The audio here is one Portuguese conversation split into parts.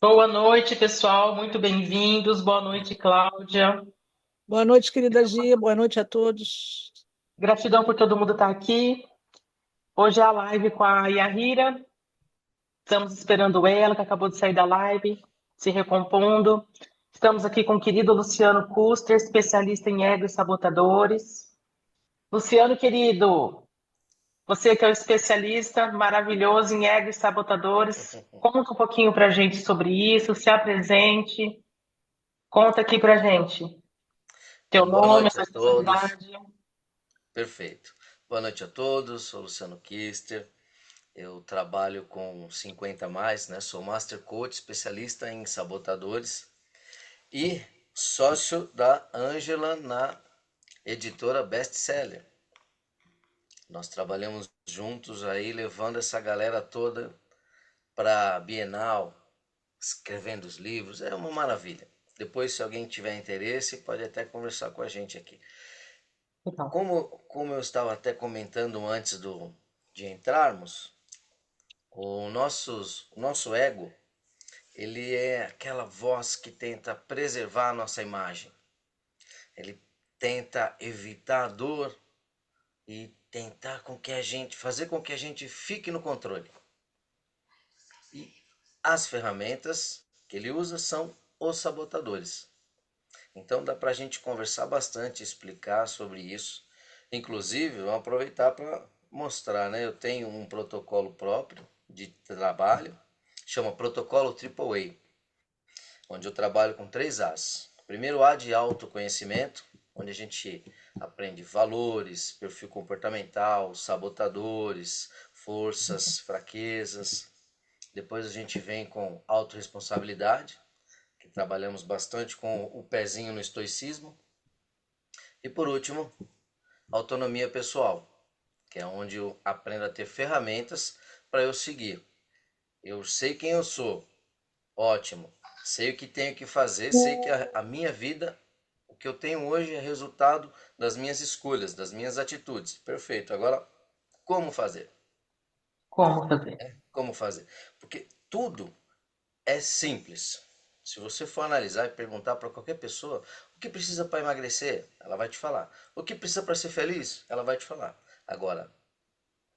Boa noite, pessoal. Muito bem-vindos. Boa noite, Cláudia. Boa noite, querida Gia. Boa noite a todos. Gratidão por todo mundo estar aqui. Hoje é a live com a Yahira. Estamos esperando ela, que acabou de sair da live, se recompondo. Estamos aqui com o querido Luciano Custer, especialista em ego e sabotadores. Luciano, querido, você que é o especialista maravilhoso em ego e sabotadores, conta um pouquinho para a gente sobre isso, se apresente, conta aqui para a gente. Teu Então, boa nome, a noite a sua todos. especialidade. Perfeito. Boa noite a todos. Sou Luciano Kister. Eu trabalho com 50 a mais, né? Sou Master Coach, especialista em sabotadores e sócio da Ângela na editora Best Seller. Nós trabalhamos juntos aí, levando essa galera toda para Bienal, escrevendo os livros. É uma maravilha. Depois, se alguém tiver interesse, pode até conversar com a gente aqui. Então, Como eu estava até comentando antes de entrarmos, o nosso ego, ele é aquela voz que tenta preservar a nossa imagem. Ele tenta evitar a dor e tentar fazer com que a gente fique no controle. E as ferramentas que ele usa são os sabotadores. Então dá para a gente conversar bastante, explicar sobre isso. Inclusive, vamos aproveitar para mostrar, né? Eu tenho um protocolo próprio de trabalho, chama Protocolo AAA, onde eu trabalho com 3 As. Primeiro A de autoconhecimento, onde a gente aprende valores, perfil comportamental, sabotadores, forças, fraquezas. Depois a gente vem com autorresponsabilidade, que trabalhamos bastante com o pezinho no estoicismo. E por último, autonomia pessoal, que é onde eu aprendo a ter ferramentas para eu seguir. Eu sei quem eu sou, ótimo. Sei o que tenho que fazer, sei que a minha vida, o que eu tenho hoje é resultado das minhas escolhas, das minhas atitudes. Perfeito. Agora, como fazer? como fazer? Como fazer? Porque tudo é simples. Se você for analisar e perguntar para qualquer pessoa o que precisa para emagrecer, ela vai te falar. O que precisa para ser feliz, ela vai te falar. Agora,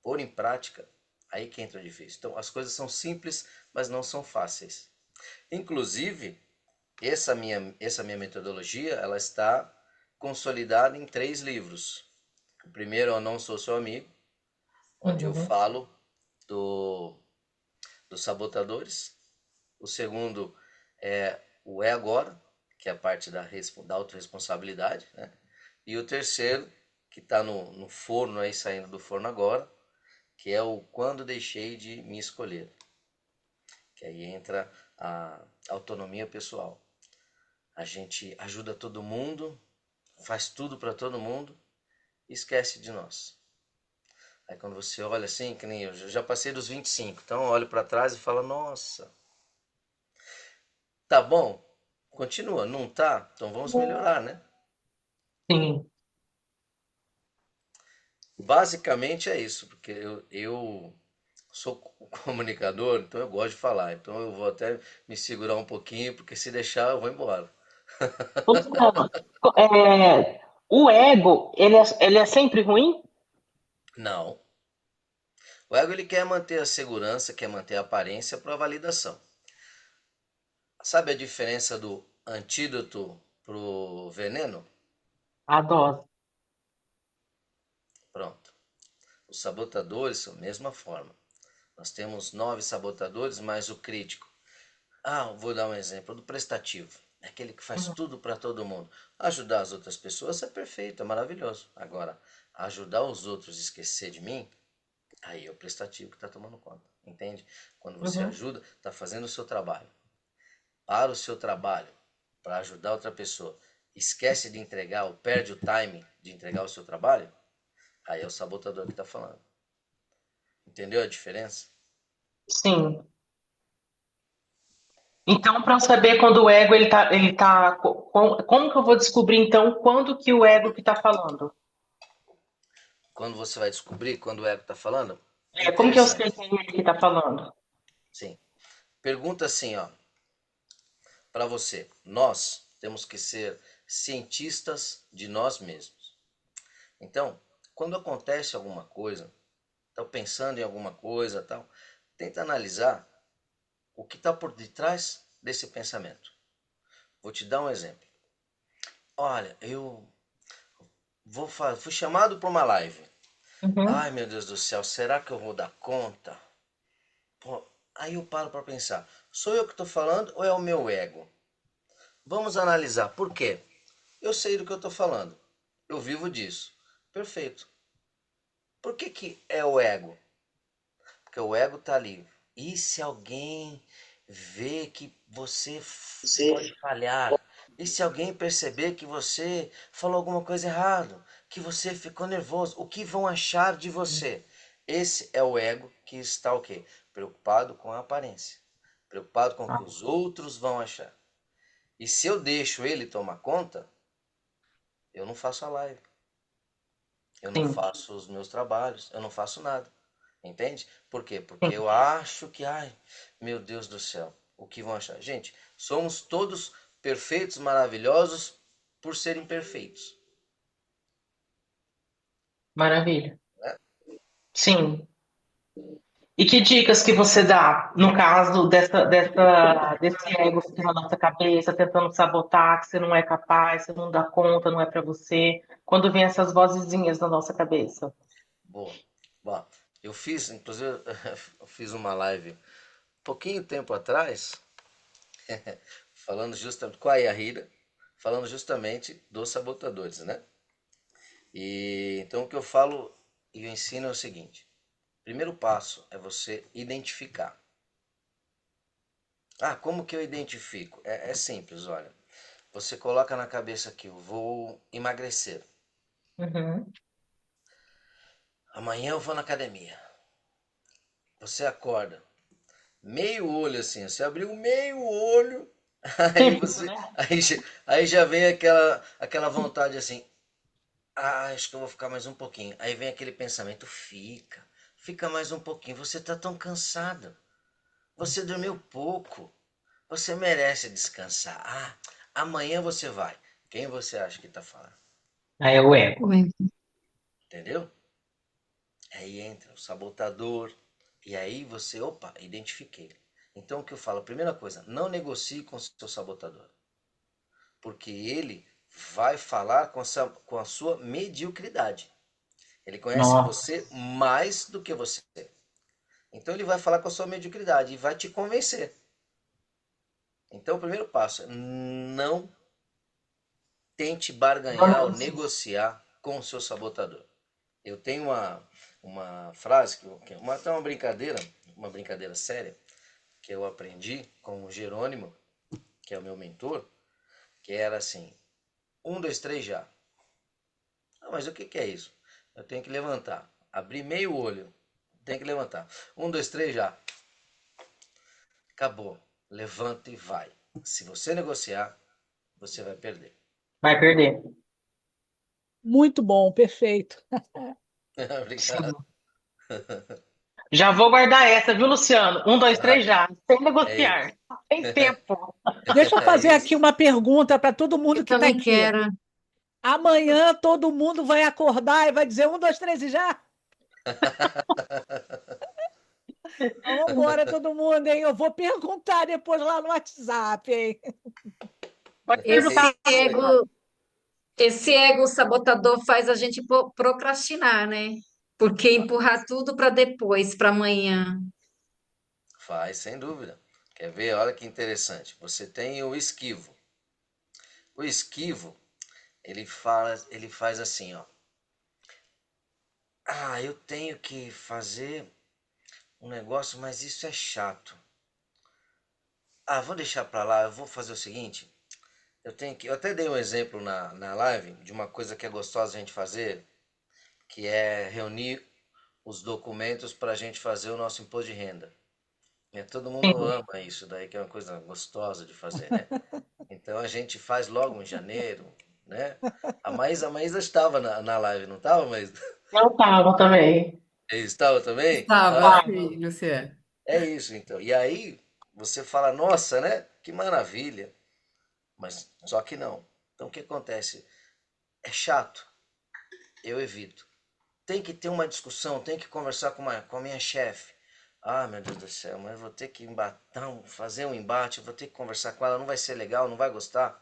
pôr em prática, aí que entra difícil. Então, as coisas são simples, mas não são fáceis. Inclusive, essa minha metodologia, ela está consolidada em 3 livros. O primeiro é o Não Sou Seu Amigo, onde eu Uhum. falo do, dos sabotadores. O segundo é o É Agora, que é a parte da autorresponsabilidade, né? E o terceiro, que está no forno aí, saindo do forno agora, que é o Quando Deixei de Me Escolher, que aí entra a autonomia pessoal. A gente ajuda todo mundo, faz tudo para todo mundo e esquece de nós. Aí quando você olha assim, que nem eu já passei dos 25, então eu olho para trás e falo, nossa, tá bom, continua, não tá? Então vamos melhorar, né? Sim. Basicamente é isso, porque eu sou comunicador, então eu gosto de falar. Então eu vou até me segurar um pouquinho, porque se deixar eu vou embora. Luciano, o ego, ele é sempre ruim? Não. O ego ele quer manter a segurança, quer manter a aparência para validação. Sabe a diferença do antídoto pro veneno? A dose. Pronto. Os sabotadores são a mesma forma. Nós temos 9 sabotadores, mais o crítico. Ah, vou dar um exemplo do prestativo. É aquele que faz Uhum. tudo para todo mundo. Ajudar as outras pessoas é perfeito, é maravilhoso. Agora, ajudar os outros a esquecer de mim, aí é o prestativo que está tomando conta. Entende? Quando você Uhum. ajuda, está fazendo o seu trabalho. Para o seu trabalho, para ajudar outra pessoa, esquece de entregar ou perde o time de entregar o seu trabalho, aí é o sabotador que está falando. Entendeu a diferença? Sim. Então, para saber quando o ego como que eu vou descobrir então quando que o ego que está falando? Quando você vai descobrir quando o ego está falando, é Como que eu sei interessante. que é ele que está falando? Sim. Pergunta assim, ó. para você. Nós temos que ser cientistas de nós mesmos. Então, quando acontece alguma coisa, está pensando em alguma coisa, tal, tenta analisar o que está por detrás desse pensamento. Vou te dar um exemplo. Olha, eu fui chamado para uma live. Uhum. Ai, meu Deus do céu, será que eu vou dar conta? Pô, aí eu paro para pensar, sou eu que estou falando ou é o meu ego? Vamos analisar por quê. Eu sei do que eu estou falando. Eu vivo disso. Perfeito. Por que que é o ego? Porque o ego está ali. E se alguém vê que você pode falhar? E se alguém perceber que você falou alguma coisa errada? Que você ficou nervoso? O que vão achar de você? Esse é o ego que está o quê? Preocupado com a aparência. Preocupado com o que Ah, os outros vão achar. E se eu deixo ele tomar conta, eu não faço a live. Eu não sim, faço os meus trabalhos. Eu não faço nada. Entende? Por quê? Porque sim. eu acho que, ai, meu Deus do céu, o que vão achar? Gente, somos todos perfeitos, maravilhosos por serem perfeitos, Maravilha. né? Sim. E que dicas que você dá, no caso desse ego que tem na nossa cabeça, tentando sabotar, que você não é capaz, você não dá conta, não é para você, quando vem essas vozezinhas na nossa cabeça? Boa. Bom, eu fiz, inclusive, eu fiz uma live pouquinho tempo atrás, falando justamente com a Yahira, falando justamente dos sabotadores, né? E então o que eu falo e eu ensino é o seguinte: primeiro passo é você identificar. Ah, como que eu identifico? É simples, olha. Você coloca na cabeça que eu vou emagrecer. Uhum. Amanhã eu vou na academia. Você acorda, meio olho assim, você abriu meio olho, aí Típico, você, né? aí já vem aquela vontade assim, ah, acho que eu vou ficar mais um pouquinho. Aí vem aquele pensamento, fica mais um pouquinho. Você tá tão cansado. Você dormiu pouco. Você merece descansar. Ah, amanhã você vai. Quem você acha que tá falando? Aí é o ego. Entendeu? Aí entra o sabotador. E aí você, opa, identifiquei. Então o que eu falo? Primeira coisa, não negocie com o seu sabotador. Porque ele vai falar com a sua mediocridade. Ele conhece Nossa. você mais do que você. Então ele vai falar com a sua mediocridade e vai te convencer. Então o primeiro passo é não tente barganhar ou Nossa. negociar com o seu sabotador. Eu tenho uma frase, até uma brincadeira séria, que eu aprendi com o Jerônimo, que é o meu mentor, que era assim, um, dois, três, já. Ah, mas o que que é isso? Eu tenho que levantar, abrir meio olho, tenho que levantar. Um, dois, três, já. Acabou. Levanta e vai. Se você negociar, você vai perder. Vai perder. Muito bom, perfeito. Obrigado. Sim. Já vou guardar essa, viu, Luciano? Um, dois, Ah, três, já. Sem é negociar. isso. Tem tempo. Deixa eu É fazer aqui isso. uma pergunta para todo Eu mundo que está também aqui. quero. Amanhã todo mundo vai acordar e vai dizer um, dois, três e já? Vamos embora, todo mundo, hein? Eu vou perguntar depois lá no WhatsApp, hein? Pode É perguntar. Esse ego, esse ego sabotador faz a gente procrastinar, né? Porque empurrar tudo para depois, para amanhã. Faz, sem dúvida. Quer ver? Olha que interessante. Você tem o esquivo. O esquivo, ele faz assim, ó. Ah, eu tenho que fazer um negócio, mas isso é chato. Ah, vou deixar pra lá, eu vou fazer o seguinte. Eu até dei um exemplo na live de uma coisa que é gostosa a gente fazer, que é reunir os documentos para a gente fazer o nosso imposto de renda. Todo mundo Sim. ama isso daí, que é uma coisa gostosa de fazer, né? Então a gente faz logo em janeiro, né? A Maísa estava na live, não estava, Maísa? Eu tava também. Estava também? Estava, Ah, Tava. sim, Luciano. é isso então. E aí você fala, nossa, né? Que maravilha. Mas só que não. Então o que acontece? É chato, eu evito. Tem que ter uma discussão, tem que conversar com a minha chefe. Ah, meu Deus do céu, mas eu vou ter que fazer um embate, eu vou ter que conversar com ela, não vai ser legal, não vai gostar.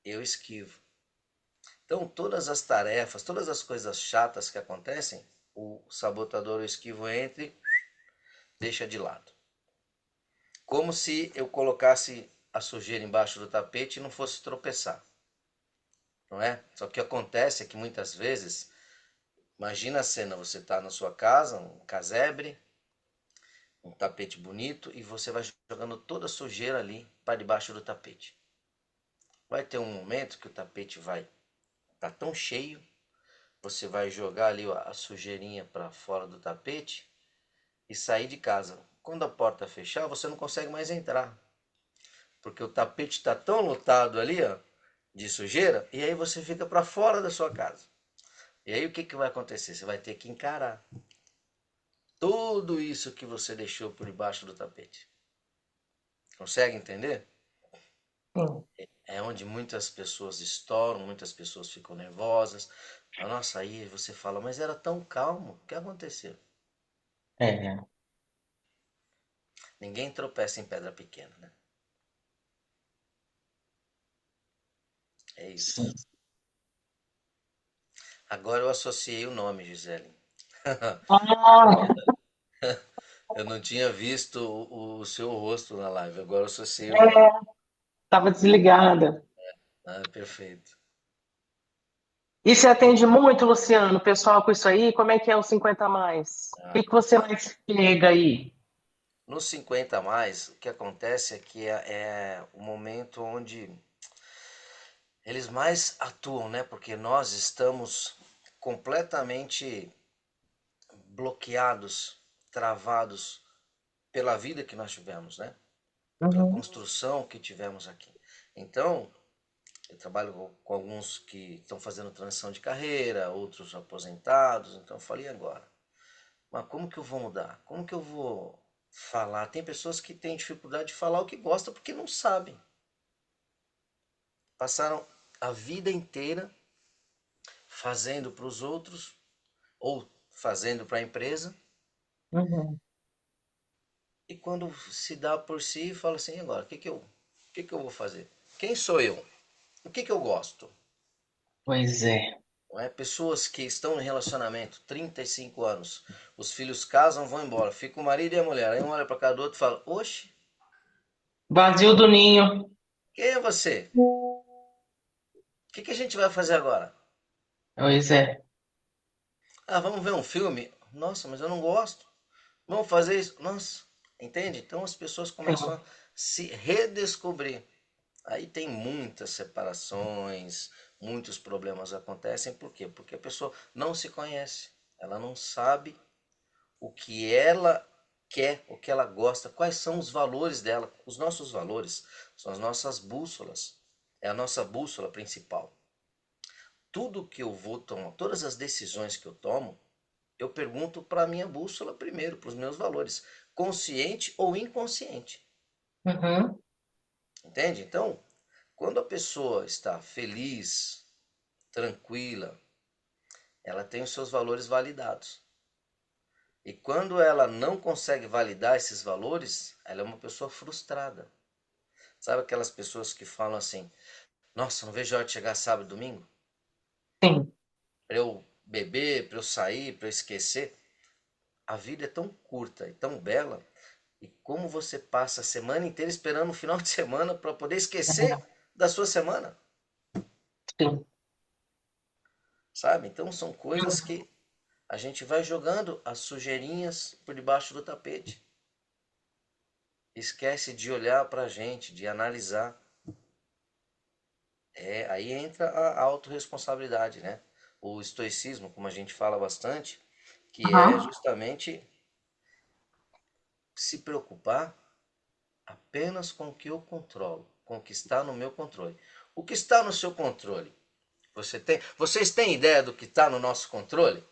Eu esquivo. Então, todas as tarefas, todas as coisas chatas que acontecem, o sabotador, o esquivo entra e deixa de lado. Como se eu colocasse a sujeira embaixo do tapete e não fosse tropeçar, não é? Só que acontece é que muitas vezes, imagina a cena, você está na sua casa, um casebre, um tapete bonito, e você vai jogando toda a sujeira ali para debaixo do tapete. Vai ter um momento que o tapete vai estar tão cheio, você vai jogar ali a sujeirinha para fora do tapete e sair de casa. Quando a porta fechar, você não consegue mais entrar, porque o tapete está tão lotado ali, ó, de sujeira, e aí você fica para fora da sua casa. E aí o que vai acontecer? Você vai ter que encarar tudo isso que você deixou por debaixo do tapete. Consegue entender? Sim. É onde muitas pessoas estouram, muitas pessoas ficam nervosas. Nossa, aí você fala, mas era tão calmo, o que aconteceu? É, Ninguém tropeça em pedra pequena, né? É sim. isso. Agora eu associei o nome, Gisele. Ah, Eu não tinha visto o seu rosto na live, agora eu associei o nome. é, estava desligada. Ah, perfeito. E você atende muito, Luciano, o pessoal com isso aí? Como é que é o 50 a mais? O Ah, que que você mais pega aí? nos 50 a mais, o que acontece é que é o momento onde eles mais atuam, né? Porque nós estamos completamente bloqueados, travados pela vida que nós tivemos, né? Pela Uhum. construção que tivemos aqui. Então, eu trabalho com alguns que estão fazendo transição de carreira, outros aposentados. Então, eu falei agora. Mas como que eu vou mudar? Como que eu vou falar? Tem pessoas que têm dificuldade de falar o que gostam porque não sabem. Passaram a vida inteira fazendo para os outros ou fazendo para a empresa. Uhum. E quando se dá por si, fala assim, agora, o que que eu vou fazer? Quem sou eu? O que que eu gosto? Pois é. Não é? Pessoas que estão no relacionamento 35 anos, os filhos casam, vão embora, fica o marido e a mulher. Aí um olha para cada do outro e fala, oxe, Vazio do ninho. quem é você? O que que a gente vai fazer agora? Pois é. Ah, vamos ver um filme? Nossa, mas eu não gosto. Vamos fazer isso? Nossa, entende? Então as pessoas começam a Sim. se redescobrir. Aí tem muitas separações, muitos problemas acontecem. Por quê? Porque a pessoa não se conhece. Ela não sabe o que ela quer, o que ela gosta, quais são os valores dela. Os nossos valores são as nossas bússolas. É a nossa bússola principal. Tudo que eu vou tomar, todas as decisões que eu tomo, eu pergunto para a minha bússola primeiro, para os meus valores, consciente ou inconsciente. Uhum. Entende? Então, quando a pessoa está feliz, tranquila, ela tem os seus valores validados. E quando ela não consegue validar esses valores, ela é uma pessoa frustrada. Sabe aquelas pessoas que falam assim: Nossa, não vejo a hora de chegar sábado e domingo? Sim. Para eu beber, para eu sair, para eu esquecer. A vida é tão curta e tão bela. E como você passa a semana inteira esperando o final de semana para poder esquecer da sua semana? Sim. Sabe? Então são coisas que a gente vai jogando as sujeirinhas por debaixo do tapete. Esquece de olhar para a gente, de analisar. Aí entra a autorresponsabilidade, né? O estoicismo, como a gente fala bastante, que é Uhum. justamente se preocupar apenas com o que eu controlo, com o que está no meu controle. O que está no seu controle? Vocês têm ideia do que está no nosso controle?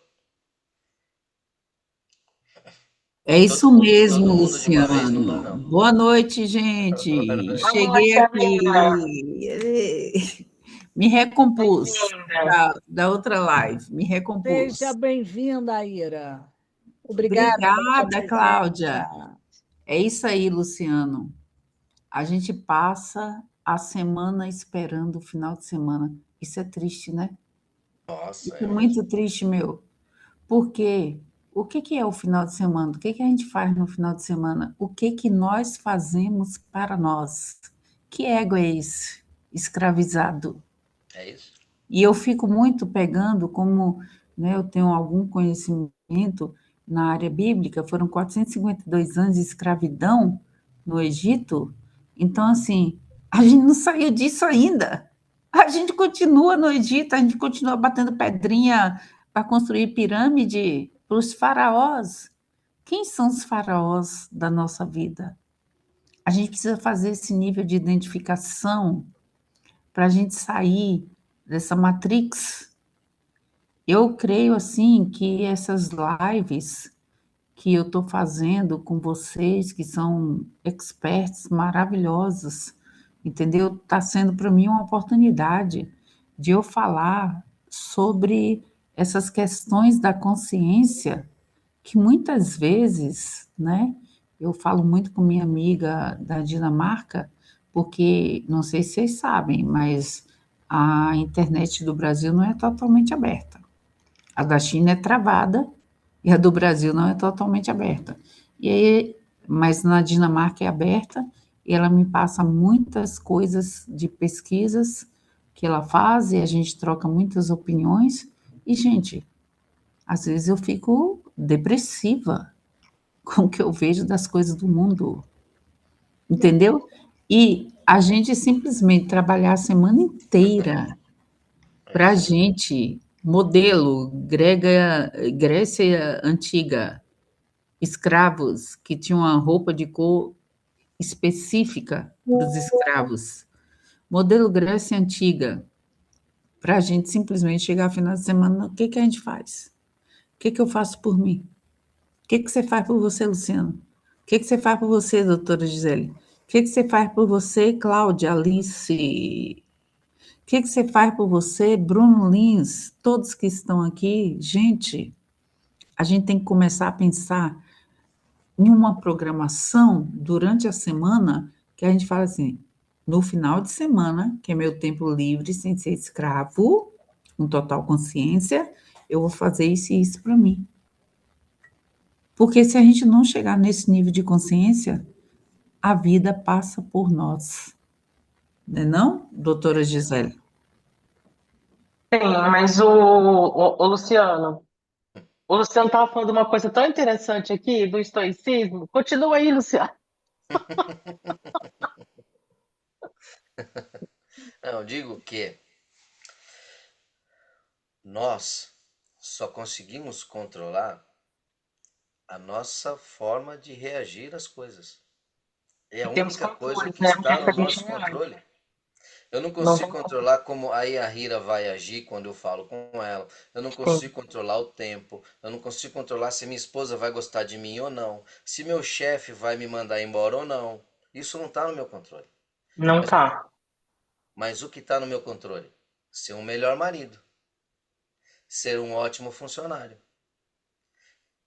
É isso Todo mesmo, mundo de uma vez não dá, Luciano. não. Boa noite, gente. Boa Cheguei noite, amiga. aqui. Me recompus Bem-vinda. da outra live. Me Seja recompus. bem-vinda, Ira. Obrigada pela sua Obrigada, Cláudia. presença. É isso aí, Luciano. A gente passa a semana esperando o final de semana. Isso é triste, né? Nossa, Isso é é mesmo. muito triste, meu. Porque o que que é o final de semana? O que que a gente faz no final de semana? O que que nós fazemos para nós? Que ego é esse? Escravizado. É isso? E eu fico muito pegando como, né, eu tenho algum conhecimento na área bíblica, foram 452 anos de escravidão no Egito. Então, assim, a gente não saiu disso ainda. A gente continua no Egito, a gente continua batendo pedrinha para construir pirâmide para os faraós. Quem são os faraós da nossa vida? A gente precisa fazer esse nível de identificação para a gente sair dessa matrix. Eu creio assim que essas lives que eu estou fazendo com vocês, que são experts maravilhosos, entendeu? Está sendo para mim uma oportunidade de eu falar sobre essas questões da consciência que muitas vezes, né? Eu falo muito com minha amiga da Dinamarca, porque não sei se vocês sabem, mas a internet do Brasil não é totalmente aberta. A da China é travada e a do Brasil não é totalmente aberta. E aí, mas na Dinamarca é aberta e ela me passa muitas coisas de pesquisas que ela faz e a gente troca muitas opiniões. E, gente, às vezes eu fico depressiva com o que eu vejo das coisas do mundo, entendeu? E a gente simplesmente trabalhar a semana inteira É para a isso mesmo. gente, modelo, Grécia Antiga, escravos que tinham uma roupa de cor específica para os escravos. Modelo Grécia Antiga, para a gente simplesmente chegar ao final de semana, o que que a gente faz? O que que eu faço por mim? O que que você faz por você, Luciano? O que que você faz por você, doutora Gisele? O que que você faz por você, Cláudia, Alice? O que que você faz por você, Bruno Lins? Todos que estão aqui, gente, a gente tem que começar a pensar em uma programação durante a semana que a gente fala assim, no final de semana, que é meu tempo livre, sem ser escravo, com total consciência, eu vou fazer isso e isso para mim. Porque se a gente não chegar nesse nível de consciência, a vida passa por nós. Não é não, doutora Gisele? Sim, mas o Luciano estava falando uma coisa tão interessante aqui do estoicismo. Continua aí, Luciano. Não, eu digo que nós só conseguimos controlar a nossa forma de reagir às coisas. É E a temos única coisa controles, que né? O que é está que no a gente nosso reage? controle. Eu não Não consigo tem como. controlar como a Yahira vai agir quando eu falo com ela. Eu não Sim, consigo controlar o tempo. Eu não consigo controlar se minha esposa vai gostar de mim ou não. Se meu chefe vai me mandar embora ou não. Isso não está no meu controle. não Mas, tá. mas o que está no meu controle? Ser um melhor marido. Ser um ótimo funcionário.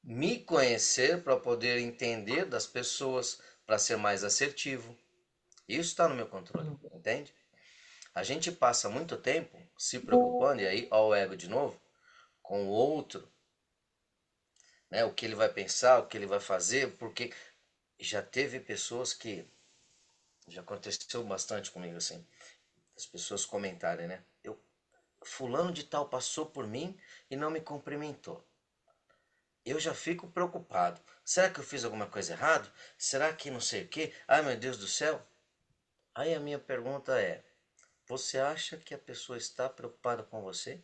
Me conhecer para poder entender das pessoas, para ser mais assertivo. Isso está no meu controle, entende? A gente passa muito tempo se preocupando, e aí, ó o ego de novo, com o outro, né? O que ele vai pensar, o que ele vai fazer, porque já teve pessoas que, já aconteceu bastante comigo assim, as pessoas comentarem, né? Fulano de tal passou por mim e não me cumprimentou. Eu já fico preocupado. Será que eu fiz alguma coisa errada? Será que não sei o quê? Ai, meu Deus do céu. Aí a minha pergunta é: você acha que a pessoa está preocupada com você?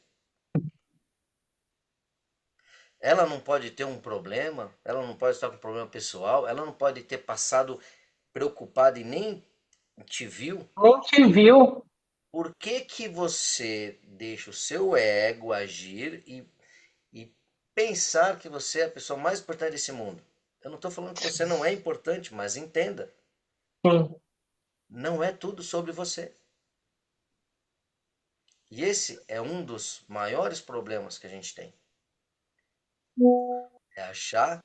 Ela não pode ter um problema, ela não pode estar com um problema pessoal, ela não pode ter passado preocupada e nem te viu. Nem te viu. Por que que você deixa o seu ego agir e pensar que você é a pessoa mais importante desse mundo? Eu não estou falando que você não é importante, mas entenda, Sim. não é tudo sobre você. E esse é um dos maiores problemas que a gente tem. É achar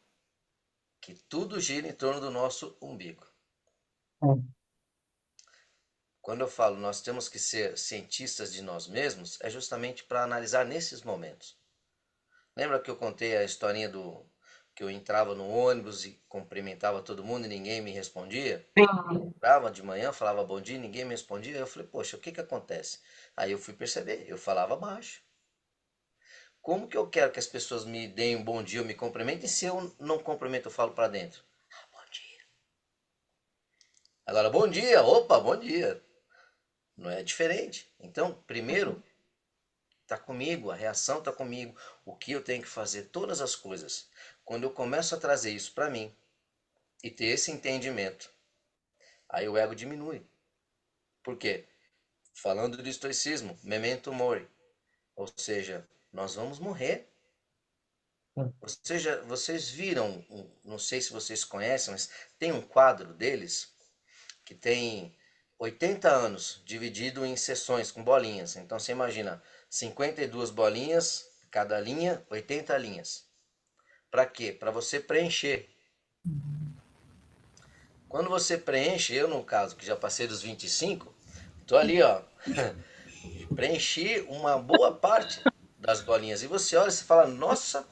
que tudo gira em torno do nosso umbigo. Quando eu falo nós temos que ser cientistas de nós mesmos, é justamente para analisar nesses momentos. Lembra que eu contei a historinha do que eu entrava no ônibus e cumprimentava todo mundo e ninguém me respondia? Sim. Entrava de manhã, falava bom dia, ninguém me respondia. Eu falei, poxa, o que que acontece? Aí eu fui perceber, eu falava baixo. Como que eu quero que as pessoas me deem um bom dia ou me cumprimentem se eu não cumprimento, eu falo para dentro? Ah, bom dia. Agora, bom dia, opa, bom dia. Não é diferente. Então, primeiro, está comigo, a reação está comigo, o que eu tenho que fazer, todas as coisas. Quando eu começo a trazer isso para mim e ter esse entendimento, aí o ego diminui. Por quê? Falando do estoicismo, memento mori, ou seja, nós vamos morrer. Ou seja, vocês viram, não sei se vocês conhecem, mas tem um quadro deles que tem 80 anos dividido em seções com bolinhas. Então você imagina 52 bolinhas, cada linha, 80 linhas. Para quê? Para você preencher. Quando você preenche, eu no caso, que já passei dos 25, tô ali, ó, preenchi uma boa parte das bolinhas. E você olha e você fala, nossa,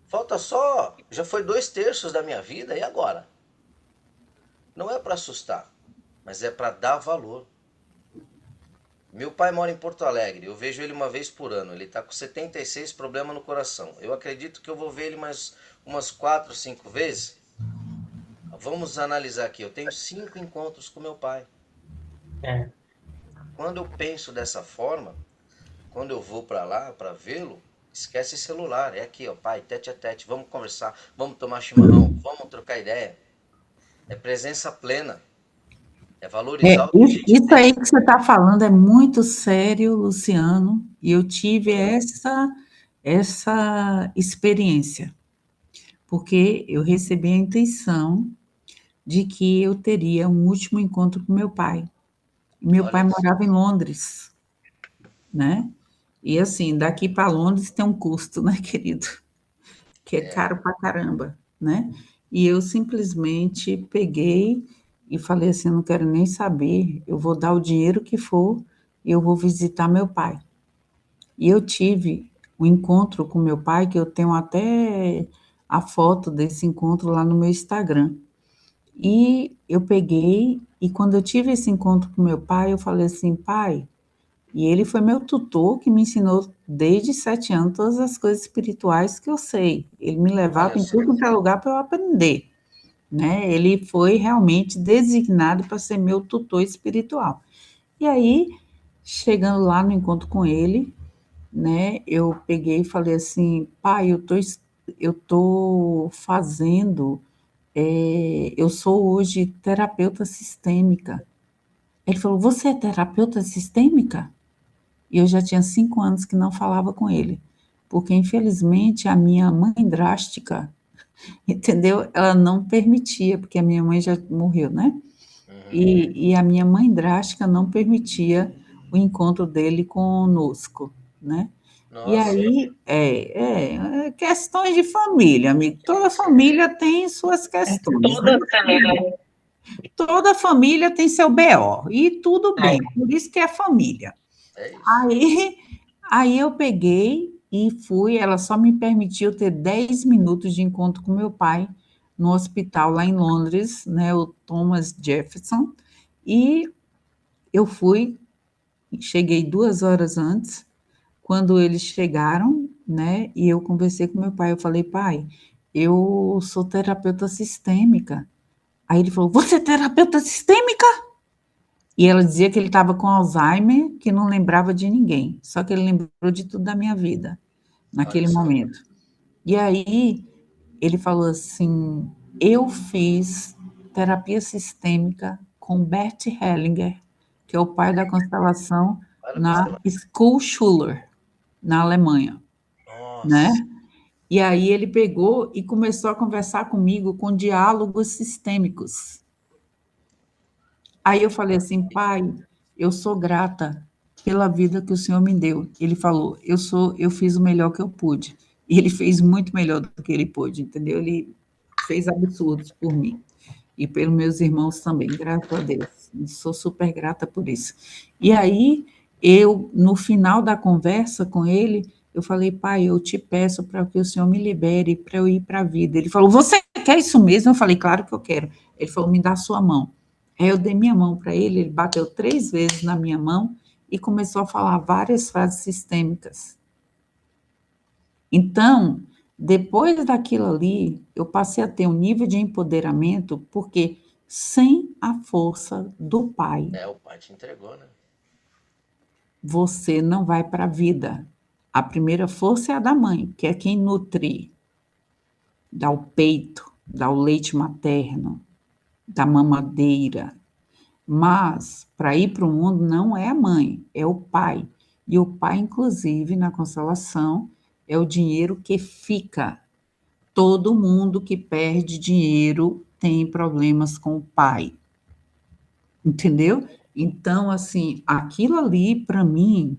falta só, já foi 2/3 da minha vida, e agora? Não é para assustar, mas é para dar valor. Meu pai mora em Porto Alegre, eu vejo ele uma vez por ano. Ele está com 76 problemas no coração. Eu acredito que eu vou ver ele mais umas 4, 5 vezes. Vamos analisar aqui. Eu tenho 5 encontros com meu pai. É. Quando eu penso dessa forma, quando eu vou para lá para vê-lo, esquece celular. É aqui, ó, pai, tete a tete. Vamos conversar, vamos tomar chimarrão, vamos trocar ideia. É presença plena. É valorizar o que a gente Isso tem. aí que você está falando é muito sério, Luciano, e eu tive essa experiência, porque eu recebi a intenção de que eu teria um último encontro com meu pai. Meu pai Olha só. morava em Londres, né? E assim, daqui para Londres tem um custo, né, querido? Que é É, caro pra caramba, né? E eu simplesmente peguei e falei assim, não quero nem saber, eu vou dar o dinheiro que for e eu vou visitar meu pai. E eu tive um encontro com meu pai, que eu tenho até a foto desse encontro lá no meu Instagram. E eu peguei, e quando eu tive esse encontro com meu pai, eu falei assim, pai, e ele foi meu tutor que me ensinou desde 7 anos todas as coisas espirituais que eu sei. Ele me levava olha em só. tudo quanto é lugar para eu aprender, né? Ele foi realmente designado para ser meu tutor espiritual. E aí, chegando lá no encontro com ele, né, eu peguei e falei assim, pai, eu tô fazendo, eu sou hoje terapeuta sistêmica. Ele falou, você é terapeuta sistêmica? E eu já tinha 5 anos que não falava com ele, porque infelizmente a minha mãe drástica, entendeu? Ela não permitia, porque a minha mãe já morreu, né? Uhum. E a minha mãe drástica não permitia o encontro dele conosco, né? E Nossa, aí, questões de família, amigo. Toda sim, família tem suas questões, né? Toda família. Toda família tem seu BO, e tudo É. bem, por isso que é família. é isso. Aí, aí eu peguei e fui, ela só me permitiu ter 10 minutos de encontro com meu pai no hospital lá em Londres, né, o Thomas Jefferson, e eu fui, cheguei 2 horas antes, quando eles chegaram, né, e eu conversei com meu pai, eu falei, pai, eu sou terapeuta sistêmica. Aí ele falou, você é terapeuta sistêmica? E ela dizia que ele estava com Alzheimer, que não lembrava de ninguém, só que ele lembrou de tudo da minha vida, Olha naquele só. momento. E aí ele falou assim: eu fiz terapia sistêmica com Bert Hellinger, que é o pai da constelação, Olha para você. na School Schuller, na Alemanha, né? Nossa. E aí ele pegou e começou a conversar comigo com diálogos sistêmicos. Aí eu falei assim, pai, eu sou grata pela vida que o Senhor me deu. Ele falou, eu fiz o melhor que eu pude. E ele fez muito melhor do que ele pôde, entendeu? Ele fez absurdos por mim e pelos meus irmãos também, graças a Deus. Sou super grata por isso. E aí, no final da conversa com ele, eu falei, pai, eu te peço para que o Senhor me libere para eu ir para a vida. Ele falou, você quer isso mesmo? Eu falei, claro que eu quero. Ele falou, me dá a sua mão. Aí eu dei minha mão para ele, ele bateu 3 vezes na minha mão e começou a falar várias frases sistêmicas. Então, depois daquilo ali, eu passei a ter um nível de empoderamento, porque sem a força do pai, O pai te entregou, né? você não vai para a vida. A primeira força é a da mãe, que é quem nutre, dá o peito, dá o leite materno, dá mamadeira. Mas, para ir para o mundo, não é a mãe, é o pai. E o pai, inclusive, na constelação, é o dinheiro que fica. Todo mundo que perde dinheiro tem problemas com o pai. Entendeu? Então, assim, aquilo ali, para mim,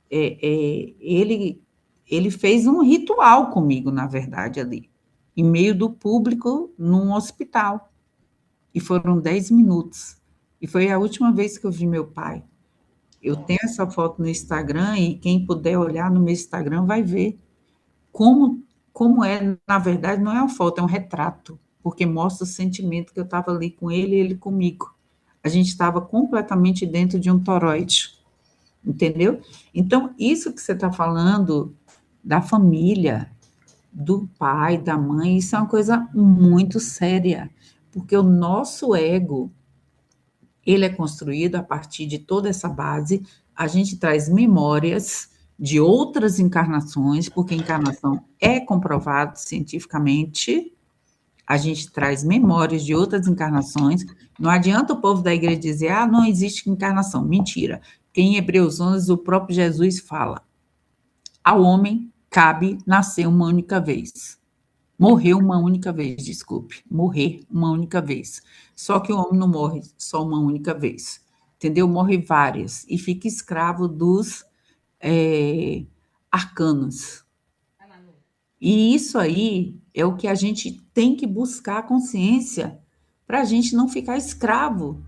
ele fez um ritual comigo, na verdade, ali, em meio do público, num hospital. E foram 10 minutos. E foi a última vez que eu vi meu pai. Eu tenho essa foto no Instagram e quem puder olhar no meu Instagram vai ver como é, na verdade, não é uma foto, é um retrato, porque mostra o sentimento que eu estava ali com ele e ele comigo. A gente estava completamente dentro de um toroide, entendeu? Então, isso que você está falando da família, do pai, da mãe, isso é uma coisa muito séria, porque o nosso ego, ele é construído a partir de toda essa base, a gente traz memórias de outras encarnações, porque encarnação é comprovado cientificamente, a gente traz memórias de outras encarnações, não adianta o povo da igreja dizer, não existe encarnação, mentira, porque em Hebreus 11 o próprio Jesus fala, ao homem cabe nascer uma única vez, morrer uma única vez, desculpe, morrer uma única vez. Só que o homem não morre só uma única vez, entendeu? Morre várias e fica escravo dos arcanos. E isso aí é o que a gente tem que buscar a consciência para a gente não ficar escravo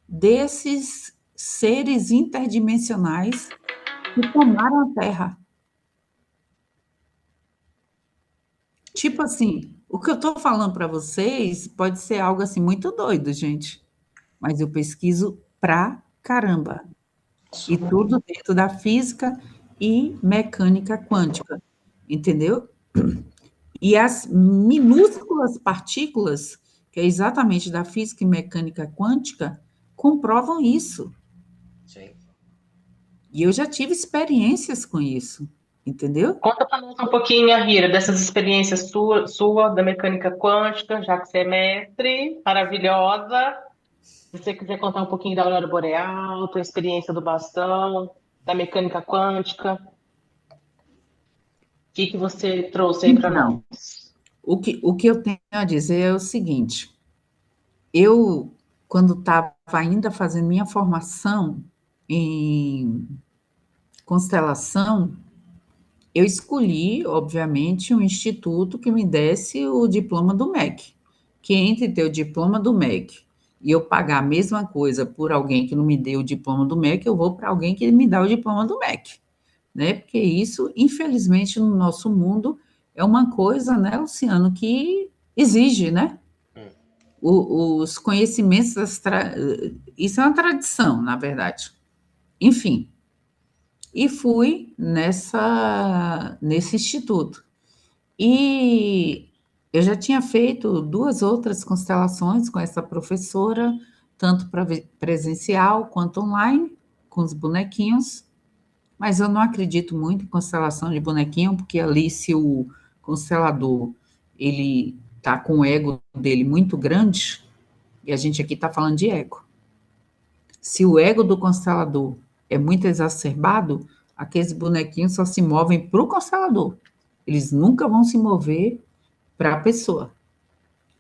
desses seres interdimensionais que tomaram a Terra. Tipo assim, o que eu estou falando para vocês pode ser algo assim muito doido, gente, mas eu pesquiso pra caramba. E tudo dentro da física e mecânica quântica, entendeu? E as minúsculas partículas, que é exatamente da física e mecânica quântica, comprovam isso. Sim. E eu já tive experiências com isso, entendeu? Conta para nós um pouquinho, Ahira, dessas experiências sua da mecânica quântica, já que você é mestre, maravilhosa. Se você quiser contar um pouquinho da aurora boreal, tua experiência do bastão, da mecânica quântica, o que você trouxe aí para Então, nós? o que eu tenho a dizer é o seguinte: eu, quando estava ainda fazendo minha formação em constelação, eu escolhi, obviamente, um instituto que me desse o diploma do MEC. Que entre ter o diploma do MEC e eu pagar a mesma coisa por alguém que não me deu o diploma do MEC, eu vou para alguém que me dá o diploma do MEC, né? Porque isso, infelizmente, no nosso mundo é uma coisa, né, Luciano, que exige, né? Os conhecimentos, isso é uma tradição, na verdade. Enfim, e fui nesse instituto. E eu já tinha feito 2 outras constelações com essa professora, tanto presencial quanto online, com os bonequinhos, mas eu não acredito muito em constelação de bonequinho, porque ali se o constelador ele tá com o ego dele muito grande, e a gente aqui está falando de ego. Se o ego do constelador é muito exacerbado, aqueles bonequinhos só se movem para o constelador. Eles nunca vão se mover para a pessoa,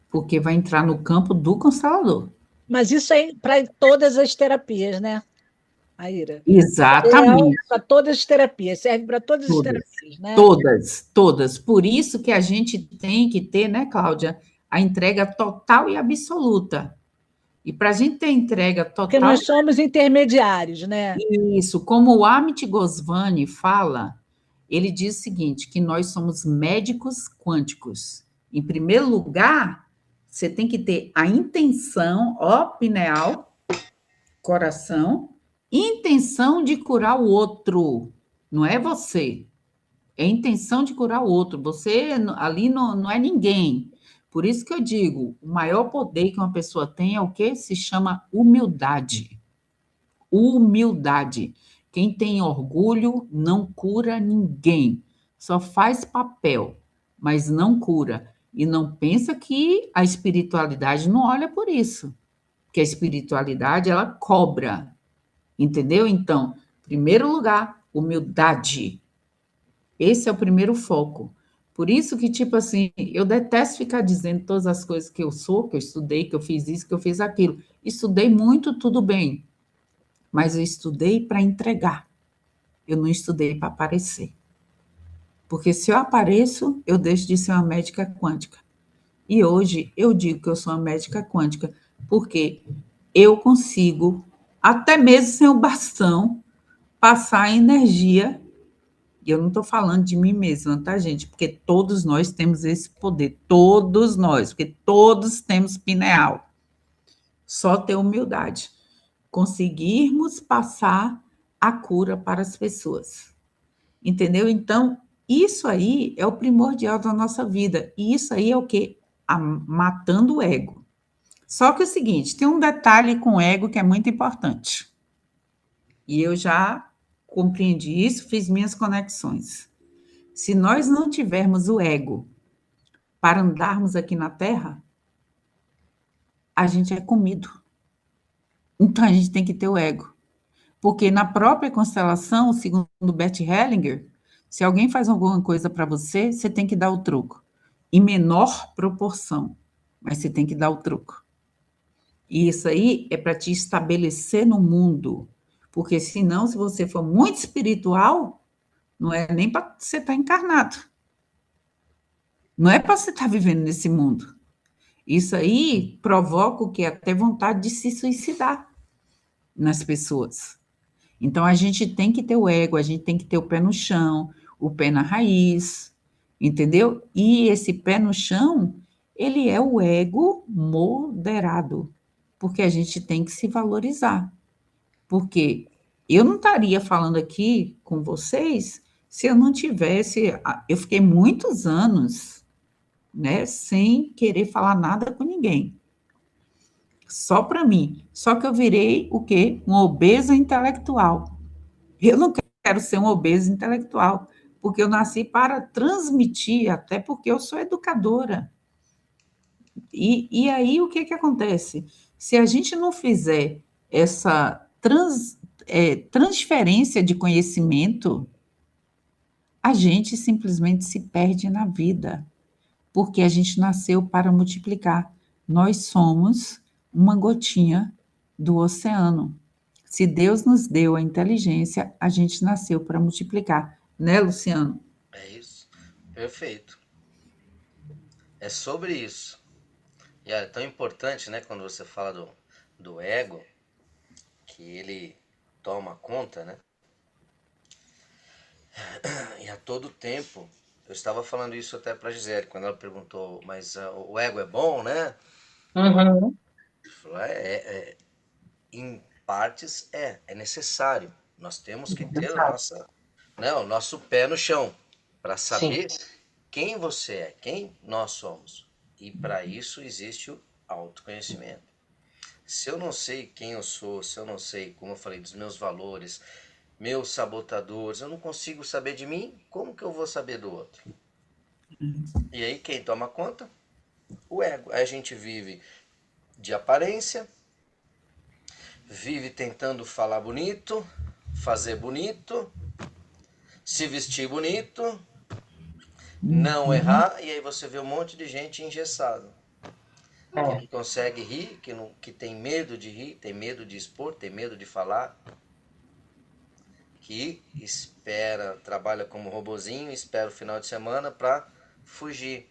porque vai entrar no campo do constelador. Mas isso é para todas as terapias, né, Aira? Exatamente. Para todas as terapias, serve para todas as Todas, terapias, né? todas, todas. Por isso que a gente tem que ter, né, Cláudia, a entrega total e absoluta. E para a gente ter entrega Porque total, nós somos intermediários, né? isso, como o Amit Goswami fala, ele diz o seguinte, que nós somos médicos quânticos. Em primeiro lugar, você tem que ter a intenção, ó, pineal, coração, intenção de curar o outro, não é você. É a intenção de curar o outro. Você ali não é ninguém. Por isso que eu digo, o maior poder que uma pessoa tem é o que se chama humildade. Humildade. Quem tem orgulho não cura ninguém. Só faz papel, mas não cura. E não pensa que a espiritualidade não olha por isso. Porque a espiritualidade, ela cobra. Entendeu? Então, primeiro lugar, humildade. Esse é o primeiro foco. Por isso que, tipo assim, eu detesto ficar dizendo todas as coisas que eu sou, que eu estudei, que eu fiz isso, que eu fiz aquilo. Estudei muito, tudo bem, mas eu estudei para entregar. Eu não estudei para aparecer. Porque se eu apareço, eu deixo de ser uma médica quântica. E hoje eu digo que eu sou uma médica quântica, porque eu consigo, até mesmo sem o bastão, passar a energia. E eu não estou falando de mim mesma, tá, gente? Porque todos nós temos esse poder, todos nós, porque todos temos pineal. Só ter humildade. Conseguirmos passar a cura para as pessoas. Entendeu? Então, isso aí é o primordial da nossa vida. E isso aí é o quê? Matando o ego. Só que é o seguinte, tem um detalhe com o ego que é muito importante. E eu já compreendi isso, fiz minhas conexões. Se nós não tivermos o ego para andarmos aqui na Terra, a gente é comido. Então a gente tem que ter o ego. Porque na própria constelação, segundo Bert Hellinger, se alguém faz alguma coisa para você, você tem que dar o troco. Em menor proporção, mas você tem que dar o troco. E isso aí é para te estabelecer no mundo. Porque senão, se você for muito espiritual, não é nem para você estar encarnado. Não é para você estar vivendo nesse mundo. Isso aí provoca o que? Até vontade de se suicidar nas pessoas. Então, a gente tem que ter o ego, a gente tem que ter o pé no chão, o pé na raiz, entendeu? E esse pé no chão, ele é o ego moderado, porque a gente tem que se valorizar. Porque eu não estaria falando aqui com vocês se eu não tivesse. Eu fiquei muitos anos, né, sem querer falar nada com ninguém. Só para mim. Só que eu virei o quê? Um obeso intelectual. Eu não quero ser um obeso intelectual, porque eu nasci para transmitir, até porque eu sou educadora. E aí o que, que acontece? Se a gente não fizer essa transferência de conhecimento, a gente simplesmente se perde na vida, porque a gente nasceu para multiplicar. Nós somos uma gotinha do oceano. Se Deus nos deu a inteligência, a gente nasceu para multiplicar, né, Luciano? É isso. Perfeito. É sobre isso. E é tão importante, né, quando você fala do ego, que ele toma conta, né? E a todo tempo, eu estava falando isso até para a Gisele, quando ela perguntou, mas o ego é bom, né? Uhum. Falou, em partes é necessário. Nós temos que ter o nosso pé no chão para Sim. saber quem você é, quem nós somos. E para isso existe o autoconhecimento. Se eu não sei quem eu sou, se eu não sei, como eu falei, dos meus valores, meus sabotadores, eu não consigo saber de mim, como que eu vou saber do outro? E aí quem toma conta? O ego. Aí a gente vive de aparência, vive tentando falar bonito, fazer bonito, se vestir bonito, não Uhum. errar, e aí você vê um monte de gente engessado, que É. não consegue rir, que tem medo de rir, tem medo de expor, tem medo de falar, que espera, trabalha como robozinho, espera o final de semana para fugir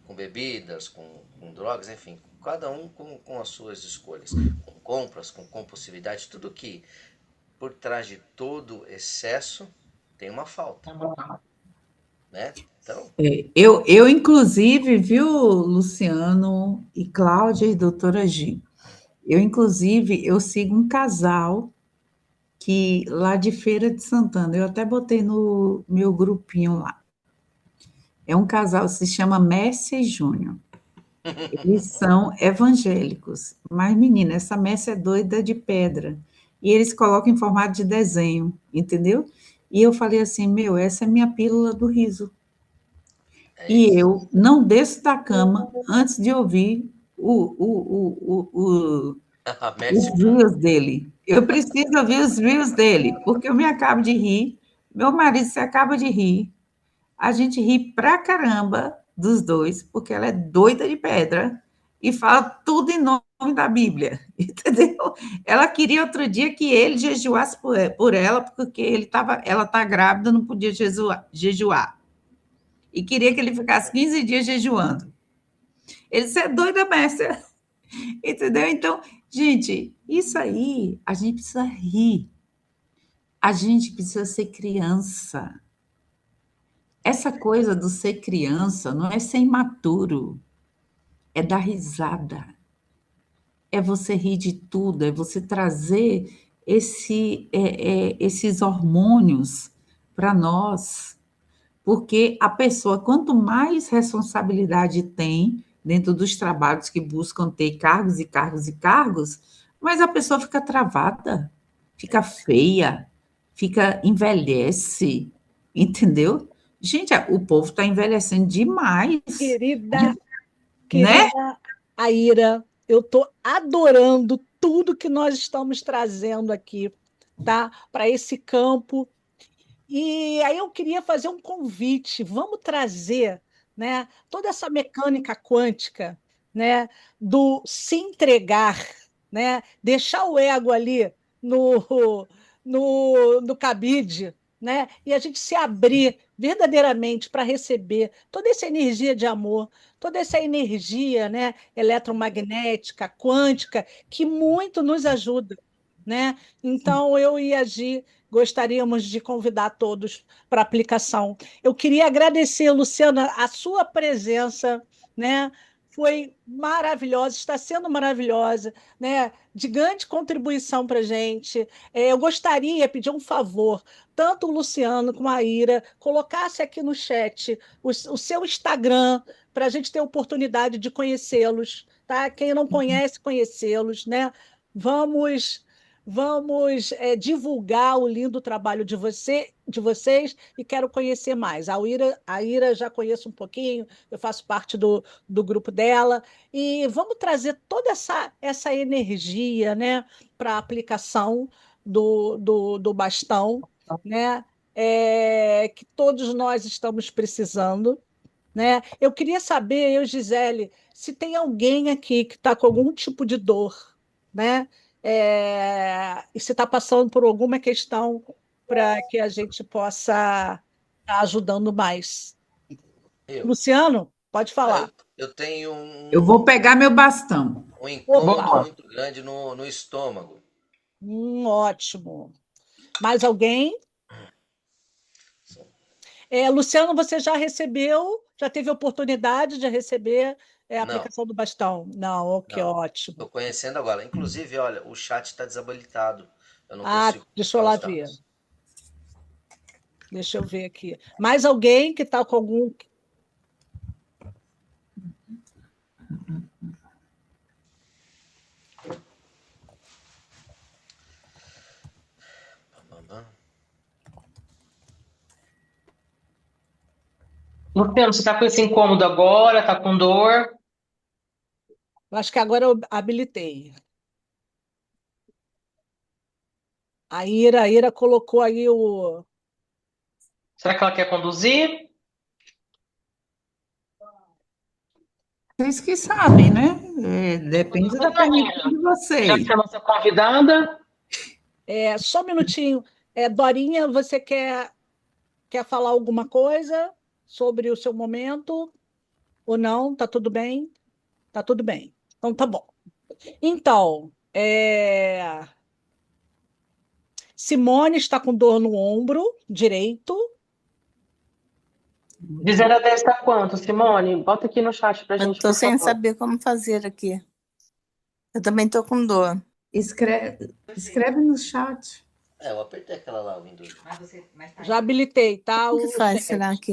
com bebidas, com drogas, enfim, cada um com as suas escolhas, com compras, com compulsividade, tudo que por trás de todo excesso tem uma falta, né? Então, Eu, inclusive, viu, Luciano e Cláudia e doutora Gi, eu sigo um casal que lá de Feira de Santana, eu até botei no meu grupinho lá. É um casal, se chama Mércia e Júnior. Eles são evangélicos, mas menina, essa Mércia é doida de pedra. E eles colocam em formato de desenho, entendeu? E eu falei assim, meu, essa é minha pílula do riso. é E isso. eu não desço da cama antes de ouvir A Messi os Júnior. reels dele. Eu preciso ouvir os reels dele, porque eu me acabo de rir, meu marido se acaba de rir, a gente ri pra caramba dos dois, porque ela é doida de pedra e fala tudo em nome da Bíblia, entendeu? Ela queria outro dia que ele jejuasse por ela, porque ela está grávida, não podia jejuar. E queria que ele ficasse 15 dias jejuando. Ele disse, é doida, mestre. Entendeu? Então, gente, isso aí, a gente precisa rir. A gente precisa ser criança. Essa coisa do ser criança não é ser imaturo, é dar risada. É você rir de tudo, é você trazer esses hormônios para nós. Porque a pessoa, quanto mais responsabilidade tem dentro dos trabalhos que buscam ter cargos e cargos e cargos, mais a pessoa fica travada, fica feia, fica envelhece, entendeu? Gente, o povo está envelhecendo demais, Querida, né? querida Aira, eu estou adorando tudo que nós estamos trazendo aqui, tá? Para esse campo. E aí eu queria fazer um convite. Vamos trazer, né, toda essa mecânica quântica, né, do se entregar, né, deixar o ego ali no cabide, né, e a gente se abrir verdadeiramente para receber toda essa energia de amor, toda essa energia, né, eletromagnética, quântica, que muito nos ajuda, né? Então eu e a Gi gostaríamos de convidar todos para a aplicação. Eu queria agradecer, Luciana, a sua presença, né? Foi maravilhosa, está sendo maravilhosa, né? De grande contribuição para a gente. Eu gostaria de pedir um favor, tanto o Luciano como a Ira, colocasse aqui no chat o seu Instagram, para a gente ter oportunidade de conhecê-los, tá? Quem não conhece, conhecê-los, né? Vamos divulgar o lindo trabalho de vocês e quero conhecer mais. A Ira já conheço um pouquinho, eu faço parte do grupo dela, e vamos trazer toda essa energia, né, para a aplicação do bastão, né, que todos nós estamos precisando. Né? Eu queria saber, Gisele, se tem alguém aqui que está com algum tipo de dor, né? E se está passando por alguma questão para que a gente possa estar ajudando mais. Eu, Luciano, pode ah, eu, falar. eu tenho Eu vou pegar meu bastão. um incômodo Opa, Boa. muito grande no estômago. ótimo. Mais alguém? Luciano, você já recebeu, já teve oportunidade de receber a Não, aplicação do bastão? Não, que não. ótimo. Estou conhecendo agora. Inclusive, olha, o chat está desabilitado. Eu não Ah, consigo deixa eu colocar lá os ver. dados. Deixa eu ver aqui. Mais alguém que está com algum. Luciano, você está com esse incômodo agora? Está com dor? Acho que agora eu habilitei. A Ira colocou aí o. Será que ela quer conduzir? Vocês que sabem, né? Depende da pergunta de Já que vocês. você é nossa convidada, Só um minutinho. Dorinha, você quer falar alguma coisa sobre o seu momento? Ou não? Tá tudo bem? Tá tudo bem. Então tá bom. Então, Simone está com dor no ombro direito. de 0 a 10 tá quanto, Simone? Bota aqui no chat pra Eu gente, tô por sem favor. saber como fazer aqui. Eu também tô com dor. Escreve no chat. Eu apertei aquela lá, Windows. Já habilitei, tá? O que faz, chat. será que?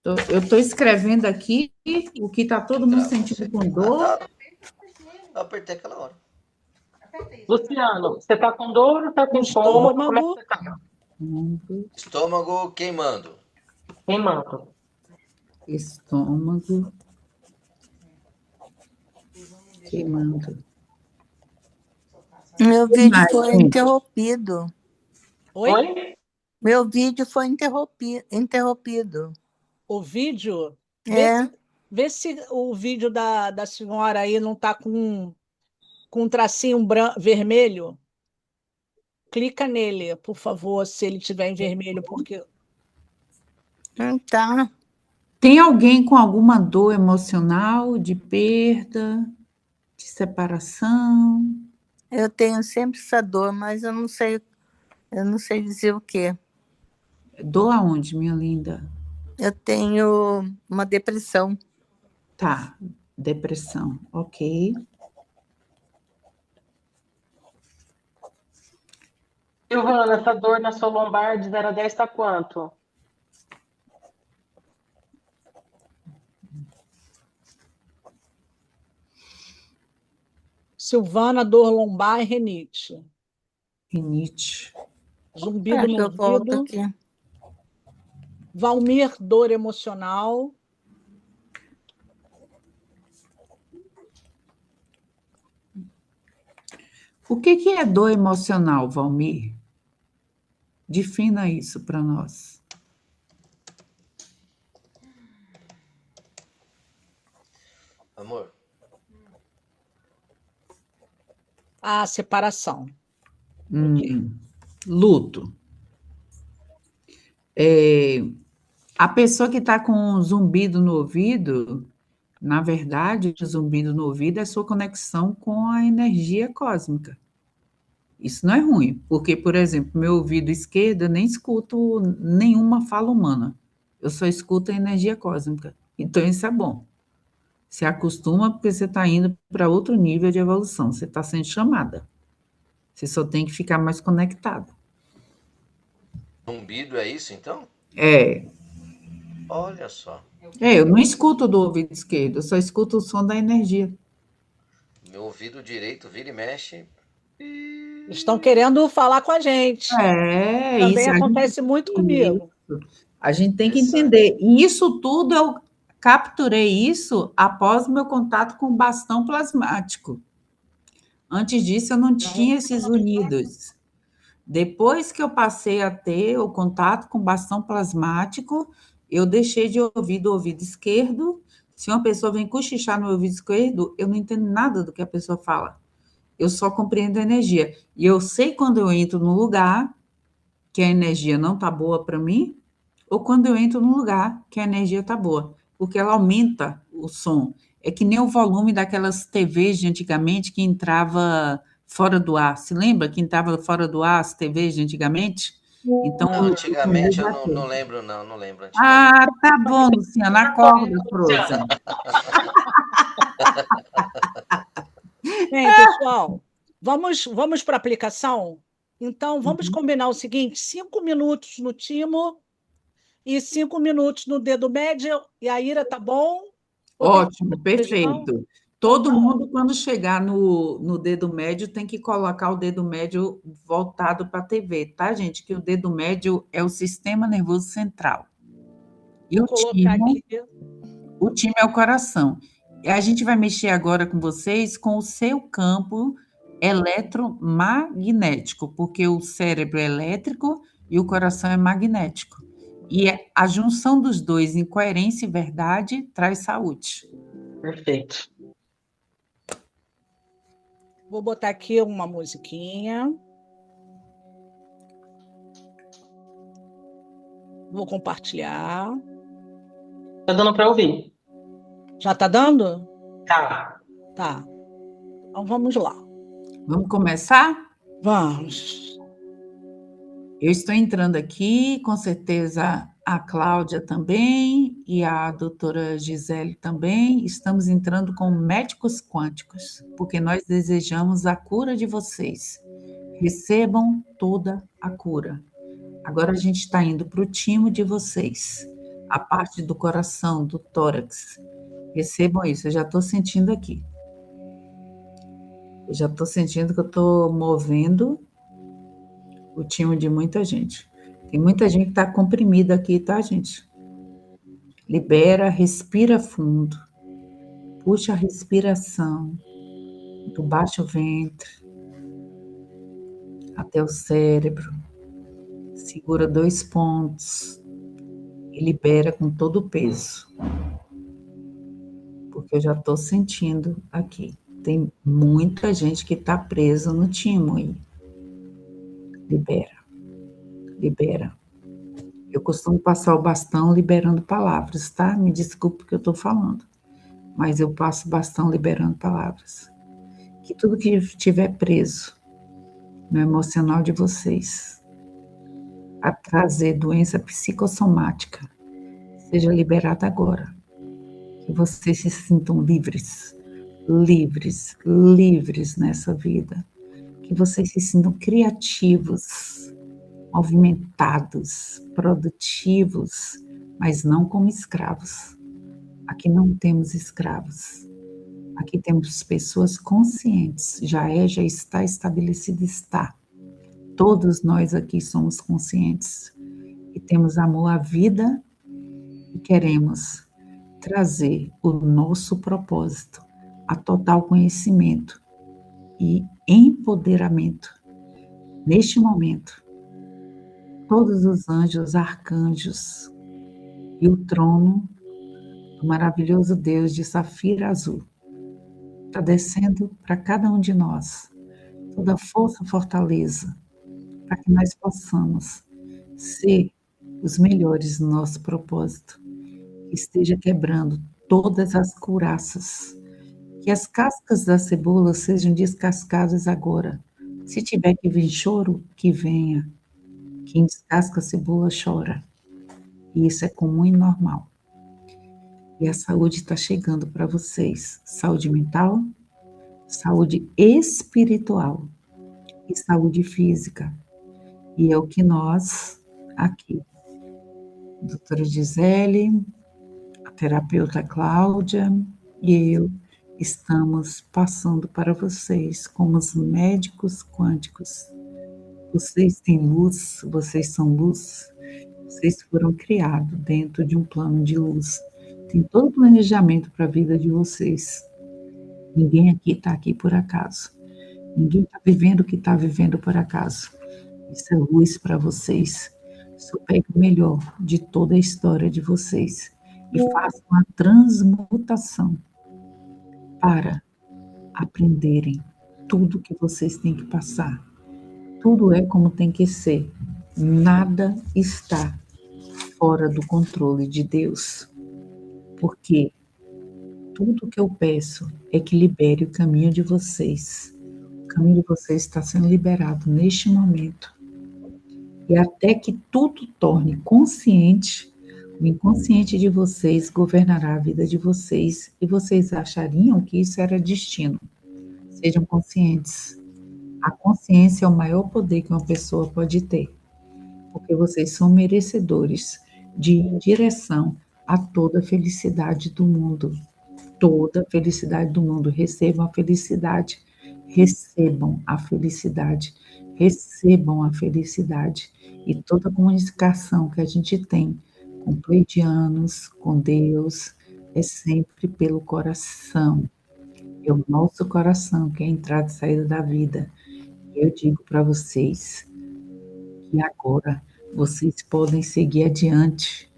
Eu estou escrevendo aqui o que está todo mundo sentindo com dor. Eu apertei aquela hora. Luciano, você tá com dor ou tá com estômago? Como é que você tá? Estômago queimando. Queimando. Estômago queimando. Meu vídeo mais, foi gente? interrompido. Oi? Meu vídeo foi interrompido. O vídeo? É, Vê se o vídeo da senhora aí não tá com um tracinho vermelho. Clica nele, por favor, se ele tiver em vermelho, porque tá. Tem alguém com alguma dor emocional, de perda, de separação? Eu tenho sempre essa dor, mas eu não sei dizer o quê. Dor aonde, minha linda? Eu tenho uma depressão. Tá, depressão, ok. Silvana, essa dor na sua lombar de 0 a 10 tá quanto? Silvana, dor lombar e renite. Rinite. Zumbido que no eu volto ouvido. aqui. Valmir, dor emocional. O que é dor emocional, Valmir? Defina isso para nós. Amor, A separação. Luto. A pessoa que está com um zumbido no ouvido, na verdade, o zumbido no ouvido é sua conexão com a energia cósmica. Isso não é ruim, porque, por exemplo, meu ouvido esquerdo, eu nem escuto nenhuma fala humana. Eu só escuto a energia cósmica. Então, isso é bom. Se acostuma, porque você está indo para outro nível de evolução. Você está sendo chamada. Você só tem que ficar mais conectado. zumbido é isso então? Olha só. Eu não escuto do ouvido esquerdo, eu só escuto o som da energia. Meu ouvido direito vira e mexe. Estão querendo falar com a gente. Também Isso. acontece muito comigo. A gente tem que entender. E isso tudo eu capturei isso após o meu contato com o bastão plasmático. Antes disso, eu não tinha esses unidos. Depois que eu passei a ter o contato com o bastão plasmático, eu deixei de ouvir do ouvido esquerdo. Se uma pessoa vem cochichar no meu ouvido esquerdo, eu não entendo nada do que a pessoa fala. Eu só compreendo a energia. E eu sei quando eu entro num lugar que a energia não está boa para mim, ou quando eu entro num lugar que a energia está boa, porque ela aumenta o som. É que nem o volume daquelas TVs de antigamente que entrava fora do ar. Se lembra que entrava fora do ar as TVs de antigamente? Então, Não, antigamente eu não lembro, não lembro. Ah, tá bom, Luciana, acorda, Frozen. Bem, pessoal, vamos para a aplicação? Então, vamos combinar o seguinte: 5 minutos no timo e 5 minutos no dedo médio. E a Ira, tá bom? Ótimo, perfeito. Todo mundo, quando chegar no dedo médio, tem que colocar o dedo médio voltado para a TV, tá, gente? Que o dedo médio é o sistema nervoso central. E o time é o coração. E a gente vai mexer agora com vocês com o seu campo eletromagnético, porque o cérebro é elétrico e o coração é magnético. E a junção dos dois em coerência e verdade traz saúde. Perfeito. Vou botar aqui uma musiquinha. Vou compartilhar. Tá dando para ouvir? Já está dando? Tá. Tá. Então vamos lá. Vamos começar? Vamos. Eu estou entrando aqui, com certeza a Cláudia também e a doutora Gisele também. Estamos entrando com médicos quânticos, porque nós desejamos a cura de vocês. Recebam toda a cura. Agora a gente está indo para o timo de vocês, a parte do coração, do tórax. Recebam isso, eu já estou sentindo aqui. Eu já estou sentindo que eu estou movendo o timo de muita gente. Tem muita gente que está comprimida aqui, tá, gente? Libera, respira fundo. Puxa a respiração do baixo ventre até o cérebro. Segura 2 pontos e libera com todo o peso. Porque eu já estou sentindo aqui. Tem muita gente que está presa no timo aí. Libera. Libera. Eu costumo passar o bastão liberando palavras, tá? Me desculpe o que eu estou falando. Mas eu passo o bastão liberando palavras. Que tudo que estiver preso no emocional de vocês, a trazer doença psicossomática, seja liberada agora. Que vocês se sintam livres, livres, livres nessa vida. Que vocês se sintam criativos, movimentados, produtivos, mas não como escravos. Aqui não temos escravos. Aqui temos pessoas conscientes. Já está estabelecido, está. Todos nós aqui somos conscientes e temos amor à vida e queremos trazer o nosso propósito a total conhecimento e empoderamento. Neste momento, todos os anjos, arcanjos e o trono do maravilhoso Deus de safira azul está descendo para cada um de nós toda força, fortaleza, para que nós possamos ser os melhores no nosso propósito, que esteja quebrando todas as couraças, que as cascas da cebola sejam descascadas agora. Se tiver que vir choro, que venha. Quem descasca a cebola chora. E isso é comum e normal. E a saúde está chegando para vocês. Saúde mental, saúde espiritual e saúde física. E é o que nós, aqui, a doutora Gisele, a terapeuta Cláudia e eu, estamos passando para vocês como os médicos quânticos. Vocês têm luz, vocês são luz, vocês foram criados dentro de um plano de luz. Tem todo o planejamento para a vida de vocês. Ninguém aqui está aqui por acaso. Ninguém está vivendo o que está vivendo por acaso. Isso é luz para vocês. Isso pega o melhor de toda a história de vocês e faça uma transmutação para aprenderem tudo que vocês têm que passar. Tudo é como tem que ser. Nada está fora do controle de Deus. Porque tudo que eu peço é que libere o caminho de vocês. O caminho de vocês está sendo liberado neste momento. E até que tudo torne consciente, o inconsciente de vocês governará a vida de vocês e vocês achariam que isso era destino. Sejam conscientes. A consciência é o maior poder que uma pessoa pode ter, porque vocês são merecedores de ir em direção a toda a felicidade do mundo. Toda a felicidade do mundo. Recebam a felicidade. Recebam a felicidade. Recebam a felicidade. E toda a comunicação que a gente tem com pleidianos, com Deus, é sempre pelo coração. É o nosso coração que é a entrada e saída da vida. Eu digo para vocês que agora vocês podem seguir adiante.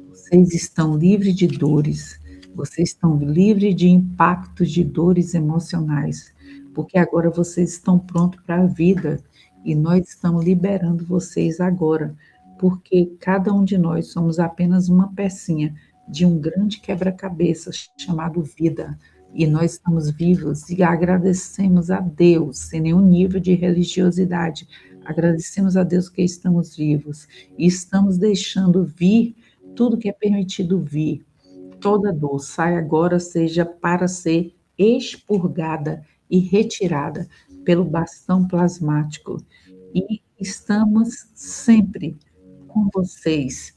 Vocês estão livres de dores, Vocês estão livres de impactos de dores emocionais, porque agora vocês estão prontos para a vida e nós estamos liberando vocês agora, porque cada um de nós somos apenas uma pecinha de um grande quebra-cabeça chamado vida. E nós estamos vivos e agradecemos a Deus, sem nenhum nível de religiosidade. Agradecemos a Deus que estamos vivos e estamos deixando vir tudo que é permitido vir. Toda dor sai agora, seja para ser expurgada e retirada pelo bastão plasmático. E estamos sempre com vocês.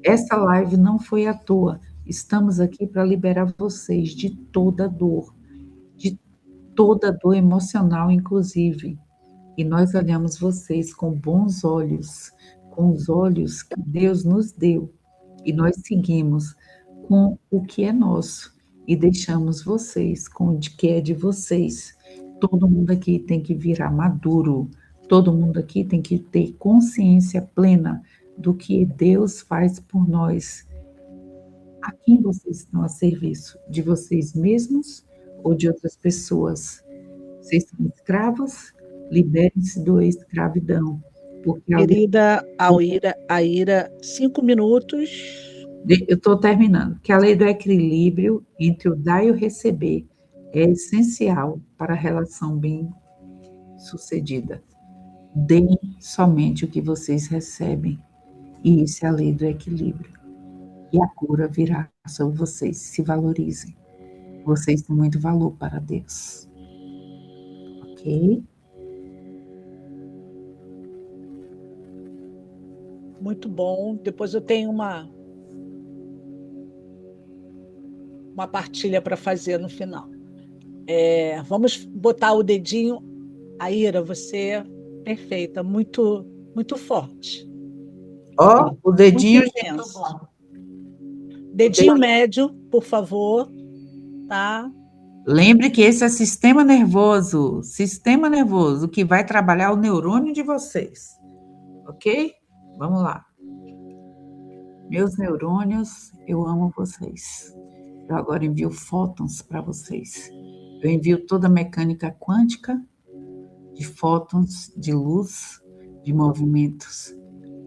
Essa live não foi à toa. Estamos aqui para liberar vocês de toda dor emocional, inclusive. E nós olhamos vocês com bons olhos, com os olhos que Deus nos deu. E nós seguimos com o que é nosso e deixamos vocês com o que é de vocês. Todo mundo aqui tem que virar maduro. Todo mundo aqui tem que ter consciência plena do que Deus faz por nós. A quem vocês estão a serviço? De vocês mesmos ou de outras pessoas? Vocês são escravos? Liberem-se da escravidão. Porque Querida Aira, 5 minutos. eu estou terminando. Que a lei do equilíbrio entre o dar e o receber é essencial para a relação bem-sucedida. Deem somente o que vocês recebem. E isso é a lei do equilíbrio. E a cura virá sobre vocês. Se valorizem. Vocês têm muito valor para Deus. Ok? Muito bom. Depois eu tenho uma partilha para fazer no final. Vamos botar o dedinho. Aira, você é perfeita, muito, muito forte. Ó, o dedinho. Muito intenso. Dedinho médio, por favor. Tá? Lembre que esse é sistema nervoso que vai trabalhar o neurônio de vocês. Ok? Vamos lá. Meus neurônios, eu amo vocês. Eu agora envio fótons para vocês. Eu envio toda a mecânica quântica de fótons, de luz, de movimentos.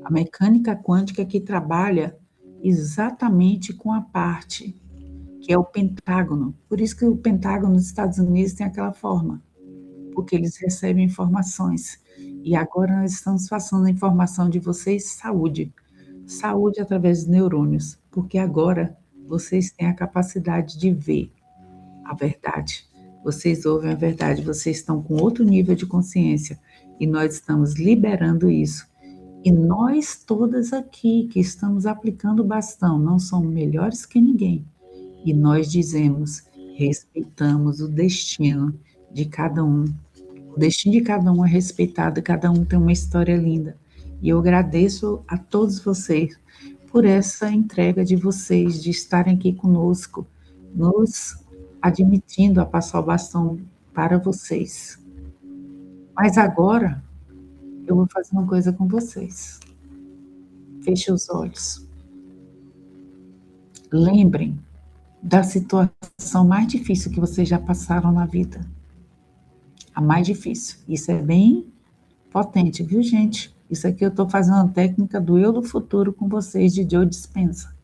A mecânica quântica que trabalha exatamente com a parte que é o pentágono. Por isso que o pentágono dos Estados Unidos tem aquela forma, porque eles recebem informações. E agora nós estamos passando a informação de vocês, saúde. Saúde através dos neurônios, porque agora vocês têm a capacidade de ver a verdade. Vocês ouvem a verdade, vocês estão com outro nível de consciência e nós estamos liberando isso. E nós todas aqui que estamos aplicando o bastão não somos melhores que ninguém. E nós dizemos, respeitamos o destino de cada um. O destino de cada um é respeitado, cada um tem uma história linda. E eu agradeço a todos vocês por essa entrega de vocês, de estarem aqui conosco, nos admitindo a passar o bastão para vocês. Mas agora, eu vou fazer uma coisa com vocês. Feche os olhos. Lembrem da situação mais difícil que vocês já passaram na vida. A mais difícil. Isso é bem potente, viu, gente? Isso aqui eu estou fazendo a técnica do eu do futuro com vocês, de Joe Dispenza.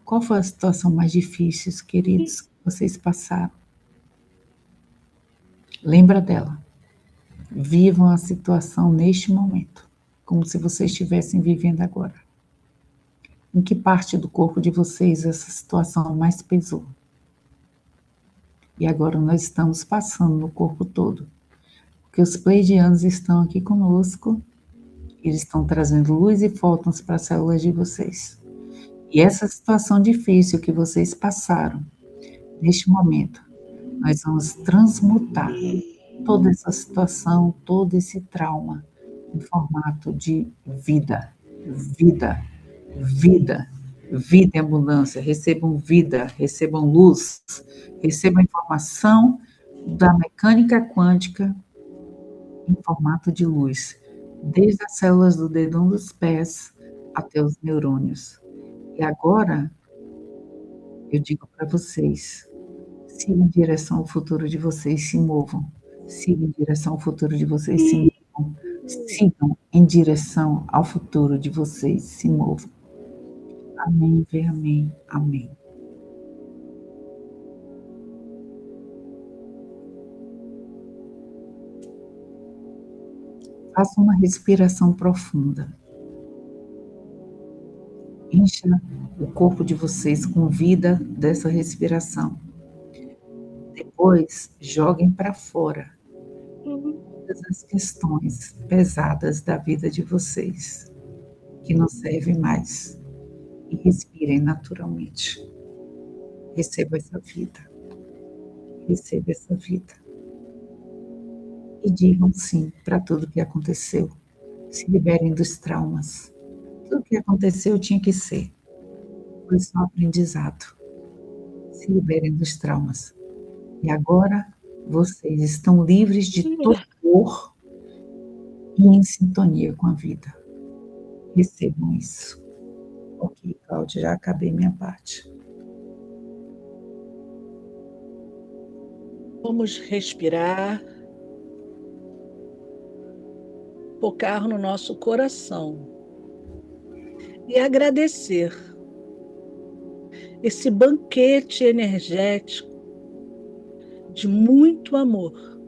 Qual foi a situação mais difícil, queridos, que vocês passaram? Lembra dela. Vivam a situação neste momento, como se vocês estivessem vivendo agora. Em que parte do corpo de vocês essa situação mais pesou? E agora nós estamos passando no corpo todo. Porque os pleiadianos estão aqui conosco, eles estão trazendo luz e fótons para as células de vocês. E essa situação difícil que vocês passaram, neste momento, nós vamos transmutar toda essa situação, todo esse trauma, em formato de vida, vida, vida, vida e abundância. Recebam vida, recebam luz, recebam informação da mecânica quântica em formato de luz, desde as células do dedão dos pés até os neurônios. E agora, Eu digo para vocês, sigam em direção ao futuro de vocês, se movam. Sigam em direção ao futuro de vocês, se movam. Sigam em direção ao futuro de vocês, se movam. Amém, vê amém, amém. Faça uma respiração profunda. Encha o corpo de vocês com vida dessa respiração. Depois, joguem para fora todas as questões pesadas da vida de vocês, que não servem mais. E respirem naturalmente. Receba essa vida. Receba essa vida. E digam sim para tudo que aconteceu. Se liberem dos traumas. Tudo que aconteceu tinha que ser. Foi só aprendizado. Se liberem dos traumas. E agora vocês estão livres de toda dor e em sintonia com a vida. Recebam isso. Ok, Cláudia, já acabei minha parte. Vamos respirar, focar no nosso coração e agradecer esse banquete energético de muito amor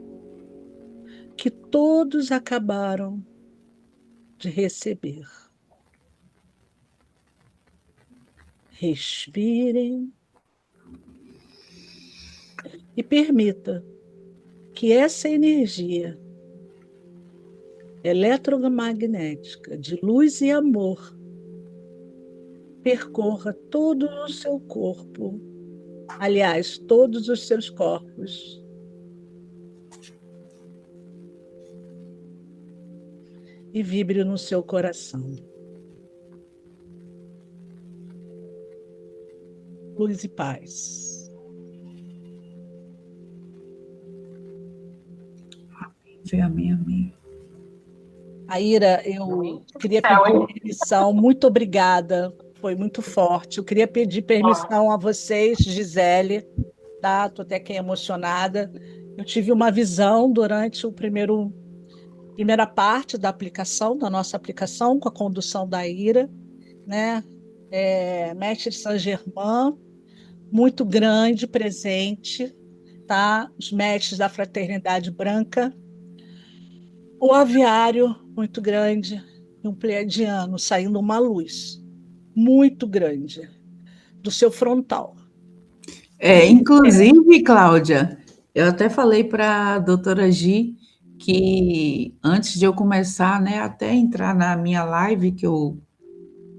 que todos acabaram de receber. Respirem e permita que essa energia eletromagnética de luz e amor percorra todo o seu corpo, aliás, todos os seus corpos. E vibre no seu coração. Luz e paz. Amém, amém. Aira, eu queria pedir permissão, muito obrigada, foi muito forte. Eu queria pedir permissão a vocês, Gisele, tá? Estou até aqui emocionada. Eu tive uma visão durante primeira parte da aplicação, da nossa aplicação, com a condução da Aira, né? Mestre Saint-Germain, muito grande, presente, tá? Os mestres da Fraternidade Branca, o aviário, muito grande, e um pleiadiano, saindo uma luz muito grande do seu frontal. Inclusive, Cláudia, eu até falei para a doutora Gi que antes de eu começar, né, até entrar na minha live, que eu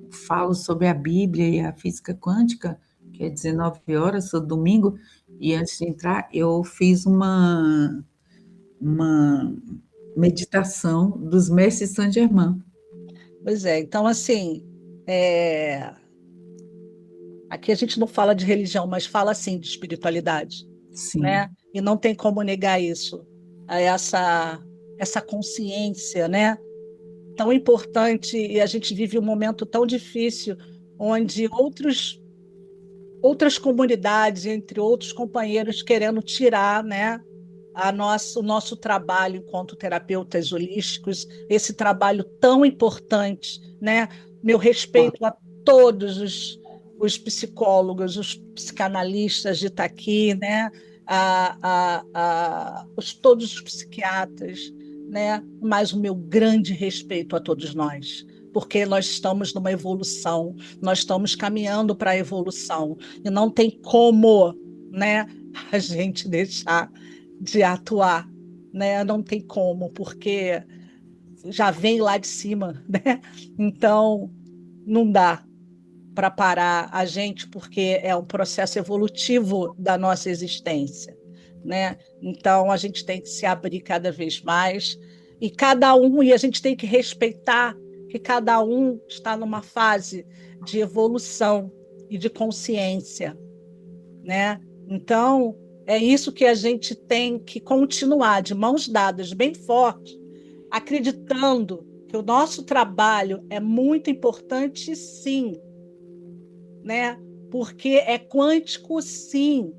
falo sobre a Bíblia e a física quântica, que é 19 horas, todo domingo, e antes de entrar, eu fiz uma meditação dos mestres Saint-Germain. Pois é, então, assim, aqui a gente não fala de religião, mas fala, assim, de espiritualidade, Sim. né? E não tem como negar isso, essa consciência, né? Tão importante, e a gente vive um momento tão difícil, onde outras comunidades, entre outros companheiros, querendo tirar, né, o nosso trabalho enquanto terapeutas holísticos, esse trabalho tão importante, né? Meu respeito a todos os psicólogos, os psicanalistas de estar aqui, né? Todos os psiquiatras, né? Mas o meu grande respeito a todos nós, porque nós estamos numa evolução, nós estamos caminhando para a evolução, e não tem como, né, a gente deixar de atuar, né? Não tem como, porque já vem lá de cima, né? Então, não dá para parar a gente, porque é um processo evolutivo da nossa existência, né? Então, a gente tem que se abrir cada vez mais, e a gente tem que respeitar que cada um está numa fase de evolução e de consciência, né? Então, é isso que a gente tem que continuar de mãos dadas, bem forte, acreditando que o nosso trabalho é muito importante, sim, né? porque é quântico, sim,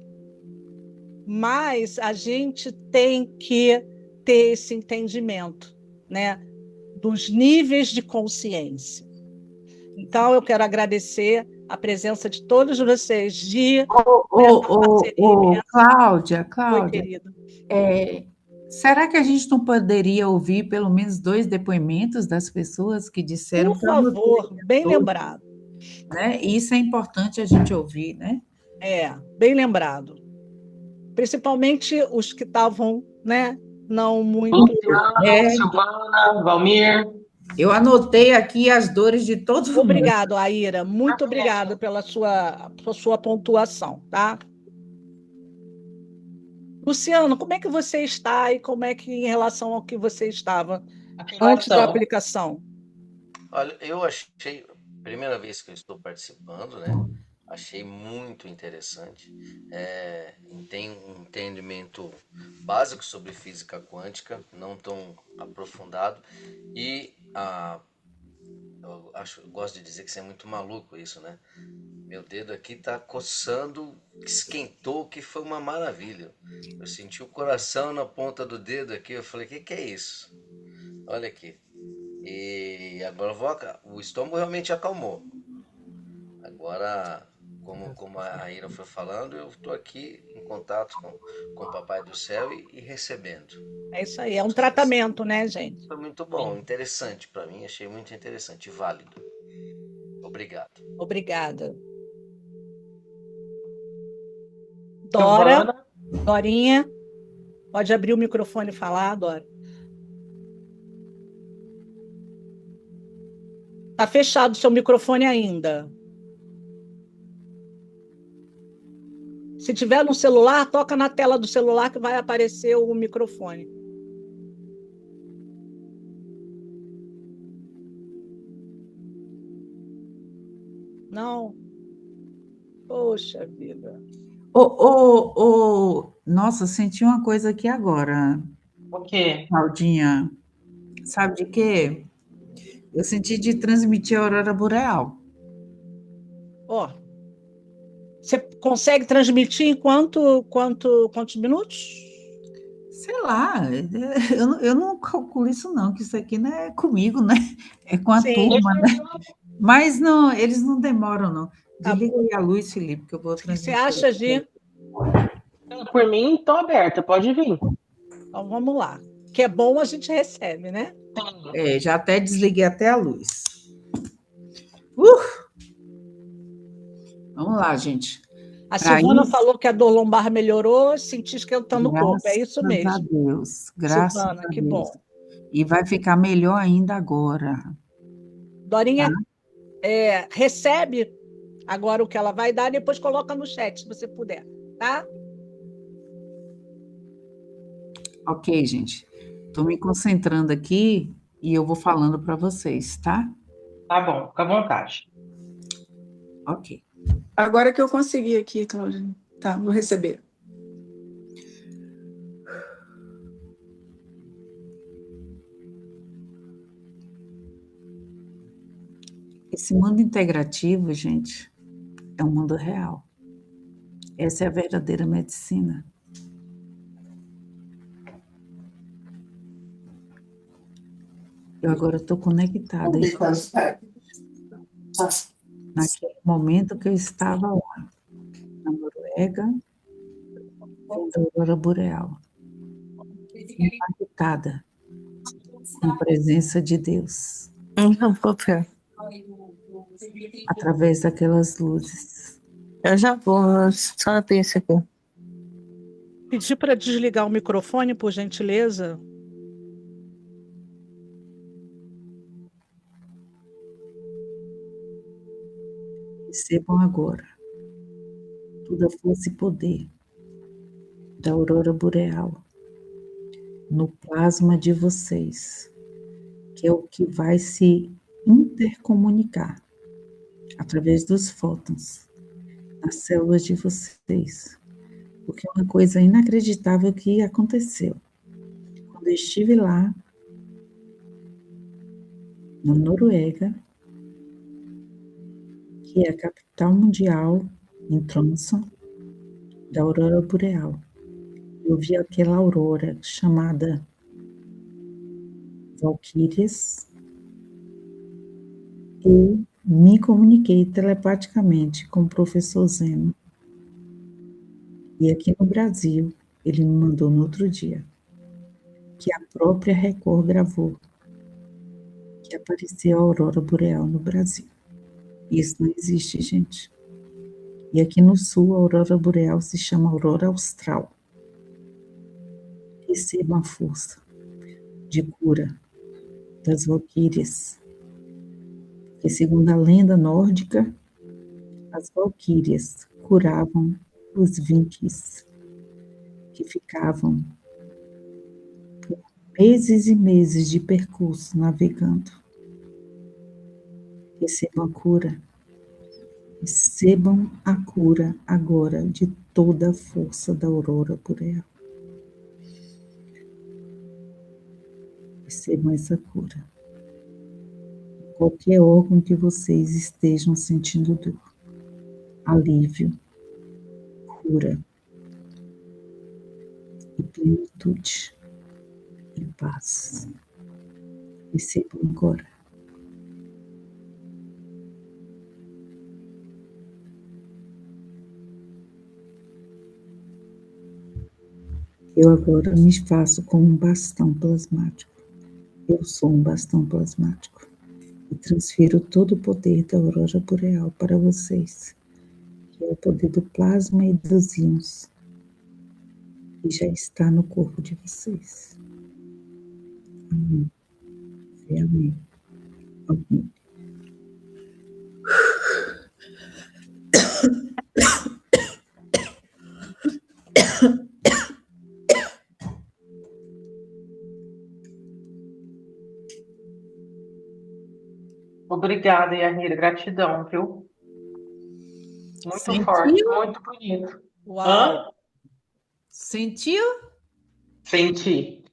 mas a gente tem que ter esse entendimento, né, dos níveis de consciência. Então, eu quero agradecer a presença de todos vocês, nessa parceria. Cláudia, Oi, querido. será que a gente não poderia ouvir pelo menos 2 depoimentos das pessoas que disseram Por favor, bem lembrado. né? E isso é importante a gente ouvir, né? Bem lembrado. Principalmente os que estavam, né, não muito... Silvana, Valmir. Eu anotei aqui as dores de todo mundo. Obrigado, Aira. Muito obrigada pela sua pontuação, tá? Luciano, como é que você está e como é que em relação ao que você estava antes da aplicação? Olha, eu achei, primeira vez que eu estou participando, né? Achei muito interessante. Tem um entendimento básico sobre física quântica, não tão aprofundado. E eu gosto de dizer que isso é muito maluco isso, né? Meu dedo aqui tá coçando, esquentou, que foi uma maravilha. Eu senti o coração na ponta do dedo aqui, eu falei, que é isso? Olha aqui. E agora o estômago realmente acalmou. Agora, como a Raíra foi falando, eu estou aqui em contato com o Papai do Céu e recebendo. É isso aí, é um tratamento, né, gente? Foi muito bom, interessante para mim, achei muito interessante, válido. Obrigado. Obrigada. Dora, Dorinha, pode abrir o microfone e falar, Dora. Está fechado o seu microfone ainda. Se tiver no celular, toca na tela do celular que vai aparecer o microfone. Não? Poxa vida. Nossa, senti uma coisa aqui agora. O quê? Claudinha. Sabe de quê? Eu senti de transmitir a aurora boreal. Você consegue transmitir em quantos minutos? Sei lá, eu não calculo isso não, que isso aqui não é comigo, né? É com a turma, né? Mas não, eles não demoram, não. Desliga aí a luz, Felipe, que eu vou transmitir. O que você acha, Gi? Por mim, estou aberta, pode vir. Então vamos lá. Que é bom, a gente recebe, né? Já até desliguei até a luz. Vamos lá, gente. A Silvana falou que a dor lombar melhorou, senti esquentando o corpo. É isso mesmo. Graças a Deus. Graças Silvana, a que Deus. bom. E vai ficar melhor ainda agora. Dorinha, recebe agora o que ela vai dar, depois coloca no chat, se você puder, tá? Ok, gente. Estou me concentrando aqui e eu vou falando para vocês, tá? Tá bom, fica à vontade. Ok. Agora que eu consegui aqui, Cláudia. Tá, vou receber. Esse mundo integrativo, gente, é um mundo real. Essa é a verdadeira medicina. Eu agora estou conectada. Naquele momento que eu estava lá, na Noruega, vendo a aurora boreal, impactada em presença de Deus, através daquelas luzes. Eu já vou, só ter isso aqui. Pedir para desligar o microfone, por gentileza. Recebam agora toda a força e poder da aurora boreal no plasma de vocês, que é o que vai se intercomunicar através dos fótons nas células de vocês, porque é uma coisa inacreditável que aconteceu. Quando eu estive lá, na Noruega, que é a capital mundial em Tromsø, da aurora boreal. Eu vi aquela aurora chamada Valquírias e me comuniquei telepaticamente com o professor Zeno. E aqui no Brasil, ele me mandou no outro dia, que a própria Record gravou, que apareceu a aurora boreal no Brasil. Isso não existe, gente. E aqui no sul, a aurora boreal se chama aurora austral. Receba a força de cura das valquírias. Porque, segundo a lenda nórdica, as valquírias curavam os vikings, que ficavam por meses e meses de percurso navegando. Recebam a cura. Recebam a cura agora de toda a força da aurora boreal. Recebam essa cura. Qualquer órgão que vocês estejam sentindo dor, alívio, cura e plenitude e paz. Recebam agora. Eu agora me faço como um bastão plasmático. Eu sou um bastão plasmático. E transfiro todo o poder da aurora boreal para vocês, que é o poder do plasma e dos íons, que já está no corpo de vocês. Amém. E amém. Amém. Obrigada, Yahira. Gratidão, viu? Muito Sentiu? forte, muito bonito. Uau! Hã? Sentiu? Senti.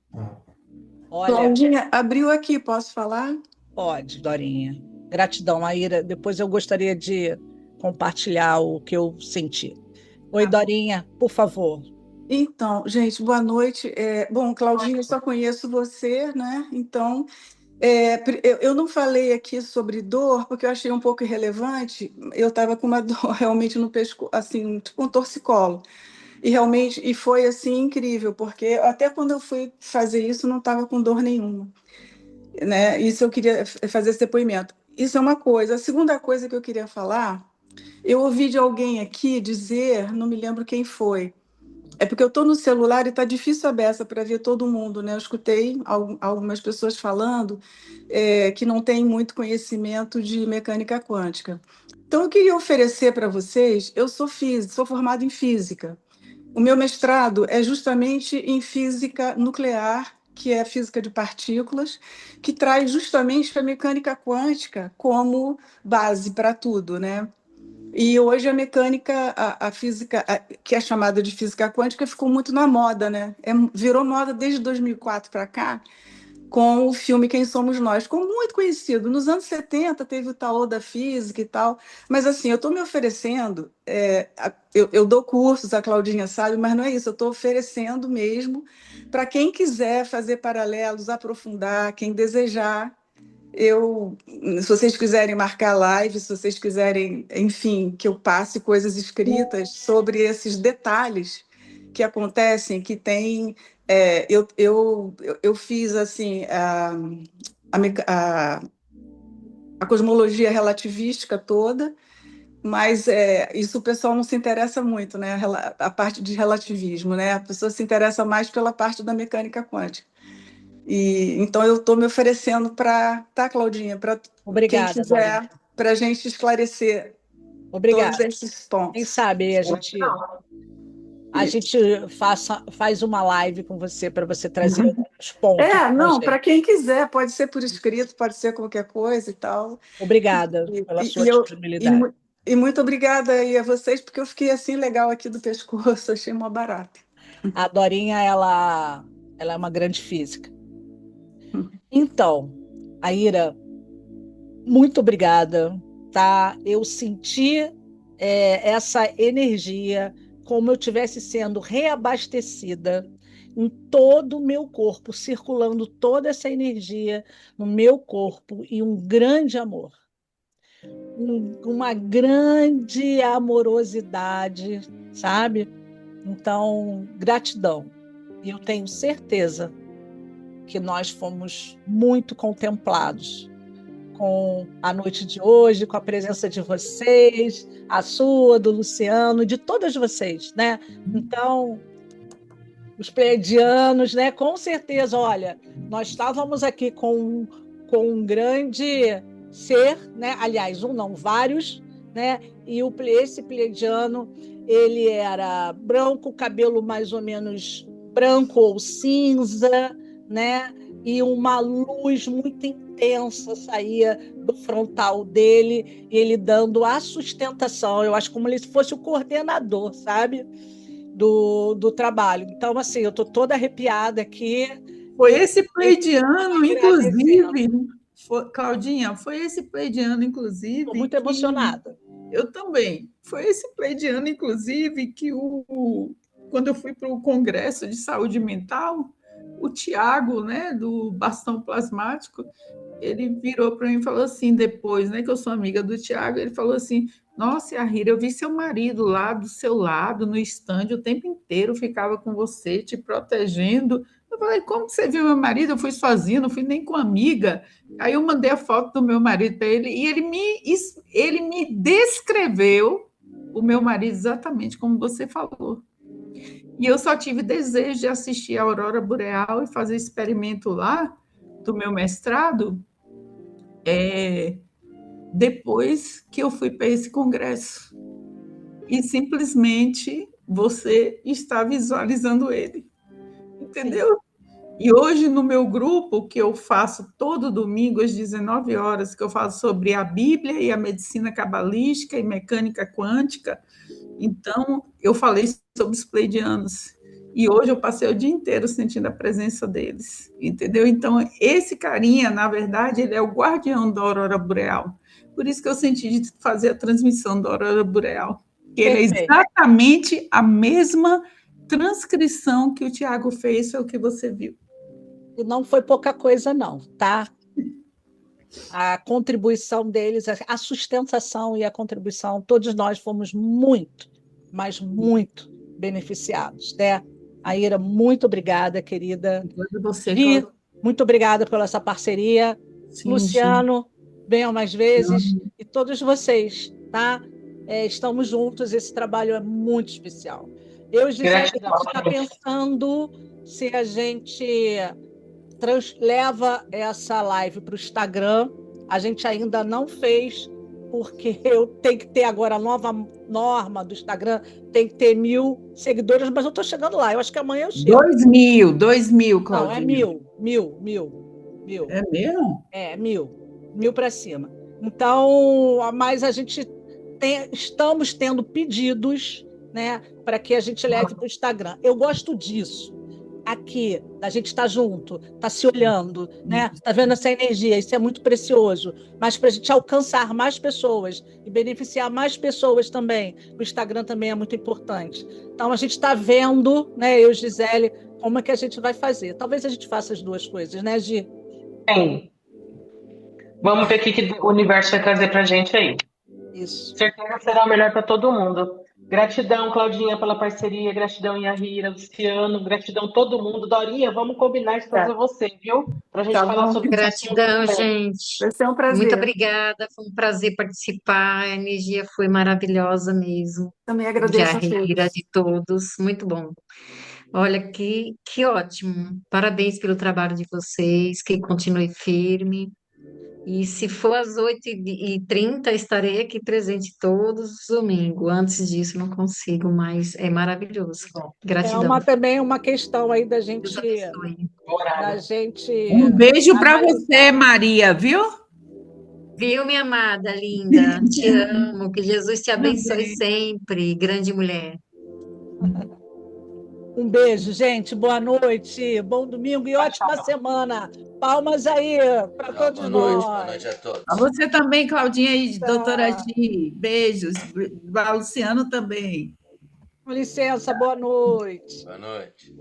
Olha, Claudinha, abriu aqui, posso falar? pode, Dorinha. Gratidão, Maíra. Depois eu gostaria de compartilhar o que eu senti. Oi, Dorinha, por favor. Então, gente, boa noite. Bom, Claudinha, eu só conheço você, né? Então, eu não falei aqui sobre dor porque eu achei um pouco irrelevante. Eu estava com uma dor realmente no pescoço, assim, tipo um torcicolo. E realmente, e foi assim incrível, porque até quando eu fui fazer isso, não estava com dor nenhuma, né? Isso eu queria fazer esse depoimento. Isso é uma coisa. A segunda coisa que eu queria falar, eu ouvi de alguém aqui dizer, não me lembro quem foi. É porque eu estou no celular e está difícil a beça para ver todo mundo, né? Eu escutei algumas pessoas falando que não têm muito conhecimento de mecânica quântica. Então, eu queria oferecer para vocês, eu sou física, sou formada em física. O meu mestrado é justamente em física nuclear, que é física de partículas, que traz justamente a mecânica quântica como base para tudo, né? E hoje a mecânica, a física, que é chamada de física quântica, ficou muito na moda, né? Virou moda desde 2004 para cá, com o filme Quem Somos Nós. Ficou muito conhecido. Nos anos 70 teve o Taô da Física e tal. Mas assim, eu estou me oferecendo, eu dou cursos, a Claudinha sabe, mas não é isso, eu estou oferecendo mesmo para quem quiser fazer paralelos, aprofundar, quem desejar. Se vocês quiserem marcar live, se vocês quiserem, enfim, que eu passe coisas escritas sobre esses detalhes que acontecem, que tem. Eu fiz assim a, a cosmologia relativística toda, mas isso o pessoal não se interessa muito, né? A parte de relativismo, né? A pessoa se interessa mais pela parte da mecânica quântica. E então eu estou me oferecendo para, tá, Claudinha, para quem Obrigada, quiser, Dorinha. para a gente esclarecer todos Obrigada. esses Quem pontos. sabe a gente faz uma live com você para você trazer os pontos pra Não, gente. para quem quiser, pode ser por escrito, pode ser qualquer coisa e tal. Obrigada pela sua E disponibilidade. muito obrigada aí a vocês, porque eu fiquei assim legal aqui do pescoço, achei mó barato. A Dorinha, ela é uma grande física. Então, Aira, muito obrigada, tá? Eu senti essa energia como eu estivesse sendo reabastecida em todo o meu corpo, circulando toda essa energia no meu corpo e um grande amor, uma grande amorosidade, sabe? Então, gratidão. E eu tenho certeza que nós fomos muito contemplados com a noite de hoje, com a presença de vocês, a sua, do Luciano, de todas vocês, né? Então, os pleiadianos, né? Com certeza, olha, nós estávamos aqui com um grande ser, né? Aliás, um não, vários, né? E esse pleiadiano, ele era branco, cabelo mais ou menos branco ou cinza, né? E uma luz muito intensa saía do frontal dele, ele dando a sustentação, eu acho como ele fosse o coordenador, sabe? Do trabalho. Então, assim, eu estou toda arrepiada aqui. Foi esse pleidiano, Agradecendo. inclusive, Claudinha, foi esse pleidiano, inclusive, Estou muito emocionada. Eu também. Foi esse pleidiano, inclusive, que quando eu fui para o Congresso de Saúde Mental, o Tiago, né, do Bastão Plasmático, ele virou para mim e falou assim, depois, né, que eu sou amiga do Tiago, ele falou assim, nossa, Yahira, eu vi seu marido lá do seu lado, no estande, o tempo inteiro ficava com você, te protegendo. Eu falei, como você viu meu marido? Eu fui sozinha, não fui nem com amiga. Aí eu mandei a foto do meu marido para ele e ele me descreveu o meu marido exatamente como você falou. E eu só tive desejo de assistir a Aurora Boreal e fazer experimento lá do meu mestrado depois que eu fui para esse congresso. E simplesmente você está visualizando ele. Entendeu? E hoje, no meu grupo, que eu faço todo domingo, às 19 horas, que eu falo sobre a Bíblia e a medicina cabalística e mecânica quântica, então, eu falei sobre os pleidianos. E hoje eu passei o dia inteiro sentindo a presença deles, entendeu? Então, esse carinha, na verdade, ele é o guardião da Aurora Boreal. Por isso que eu senti de fazer a transmissão da Aurora Boreal. Que ele é exatamente a mesma transcrição que o Tiago fez, foi o que você viu. E não foi pouca coisa, não, tá? A contribuição deles, a sustentação e a contribuição, todos nós fomos muito, mas muito beneficiados, né? Aira, muito obrigada, querida. Você, Gi, muito obrigada pela essa parceria. Sim, Luciano, venham mais vezes. E todos vocês, tá? Estamos juntos, esse trabalho é muito especial. Eu, Gisele, a gente está pensando se a gente leva essa live para o Instagram. A gente ainda não fez, porque eu tenho que ter agora a nova norma do Instagram, tem que ter 1.000 seguidores, mas eu estou chegando lá. Eu acho que amanhã eu chego. 2.000, Claudinha. Não, é 1.000. É mesmo? É, 1.000 para cima. Então, mas a gente estamos tendo pedidos, né, para que a gente leve para o Instagram. Eu gosto disso. Aqui, a gente está junto, está se olhando, né? Está vendo essa energia, isso é muito precioso. Mas para a gente alcançar mais pessoas e beneficiar mais pessoas também, o Instagram também é muito importante. Então, a gente está vendo, né, eu e Gisele, como é que a gente vai fazer. Talvez a gente faça as duas coisas, né, Gi? Sim. Vamos ver o que o universo vai trazer para a gente aí. Isso. Certeza será o melhor para todo mundo. Gratidão, Claudinha, pela parceria. Gratidão, Yahira, Luciano. Gratidão, todo mundo. Dorinha, vamos combinar de trazer você, viu? Para a gente falar sobre gratidão, gente. Vai ser um prazer. Muito obrigada. Foi um prazer participar. A energia foi maravilhosa mesmo. Também agradeço de Yahira, de todos. Muito bom. Olha, que ótimo. Parabéns pelo trabalho de vocês. Que continue firme. E se for às 8h30, estarei aqui presente todos os domingos. Antes disso, não consigo, mas é maravilhoso. Gratidão. Também uma questão aí da gente. Um beijo para você, Maria, viu? Viu, minha amada, linda? Te amo. Que Jesus te abençoe sempre, grande mulher. Um beijo, gente. Boa noite, bom domingo e ótima semana. Palmas aí para Tchau, todos boa nós. noite a todos. A você também, Claudinha e Tchau. doutora Gi. Beijos. Luciano também. Com licença, boa noite. Boa noite.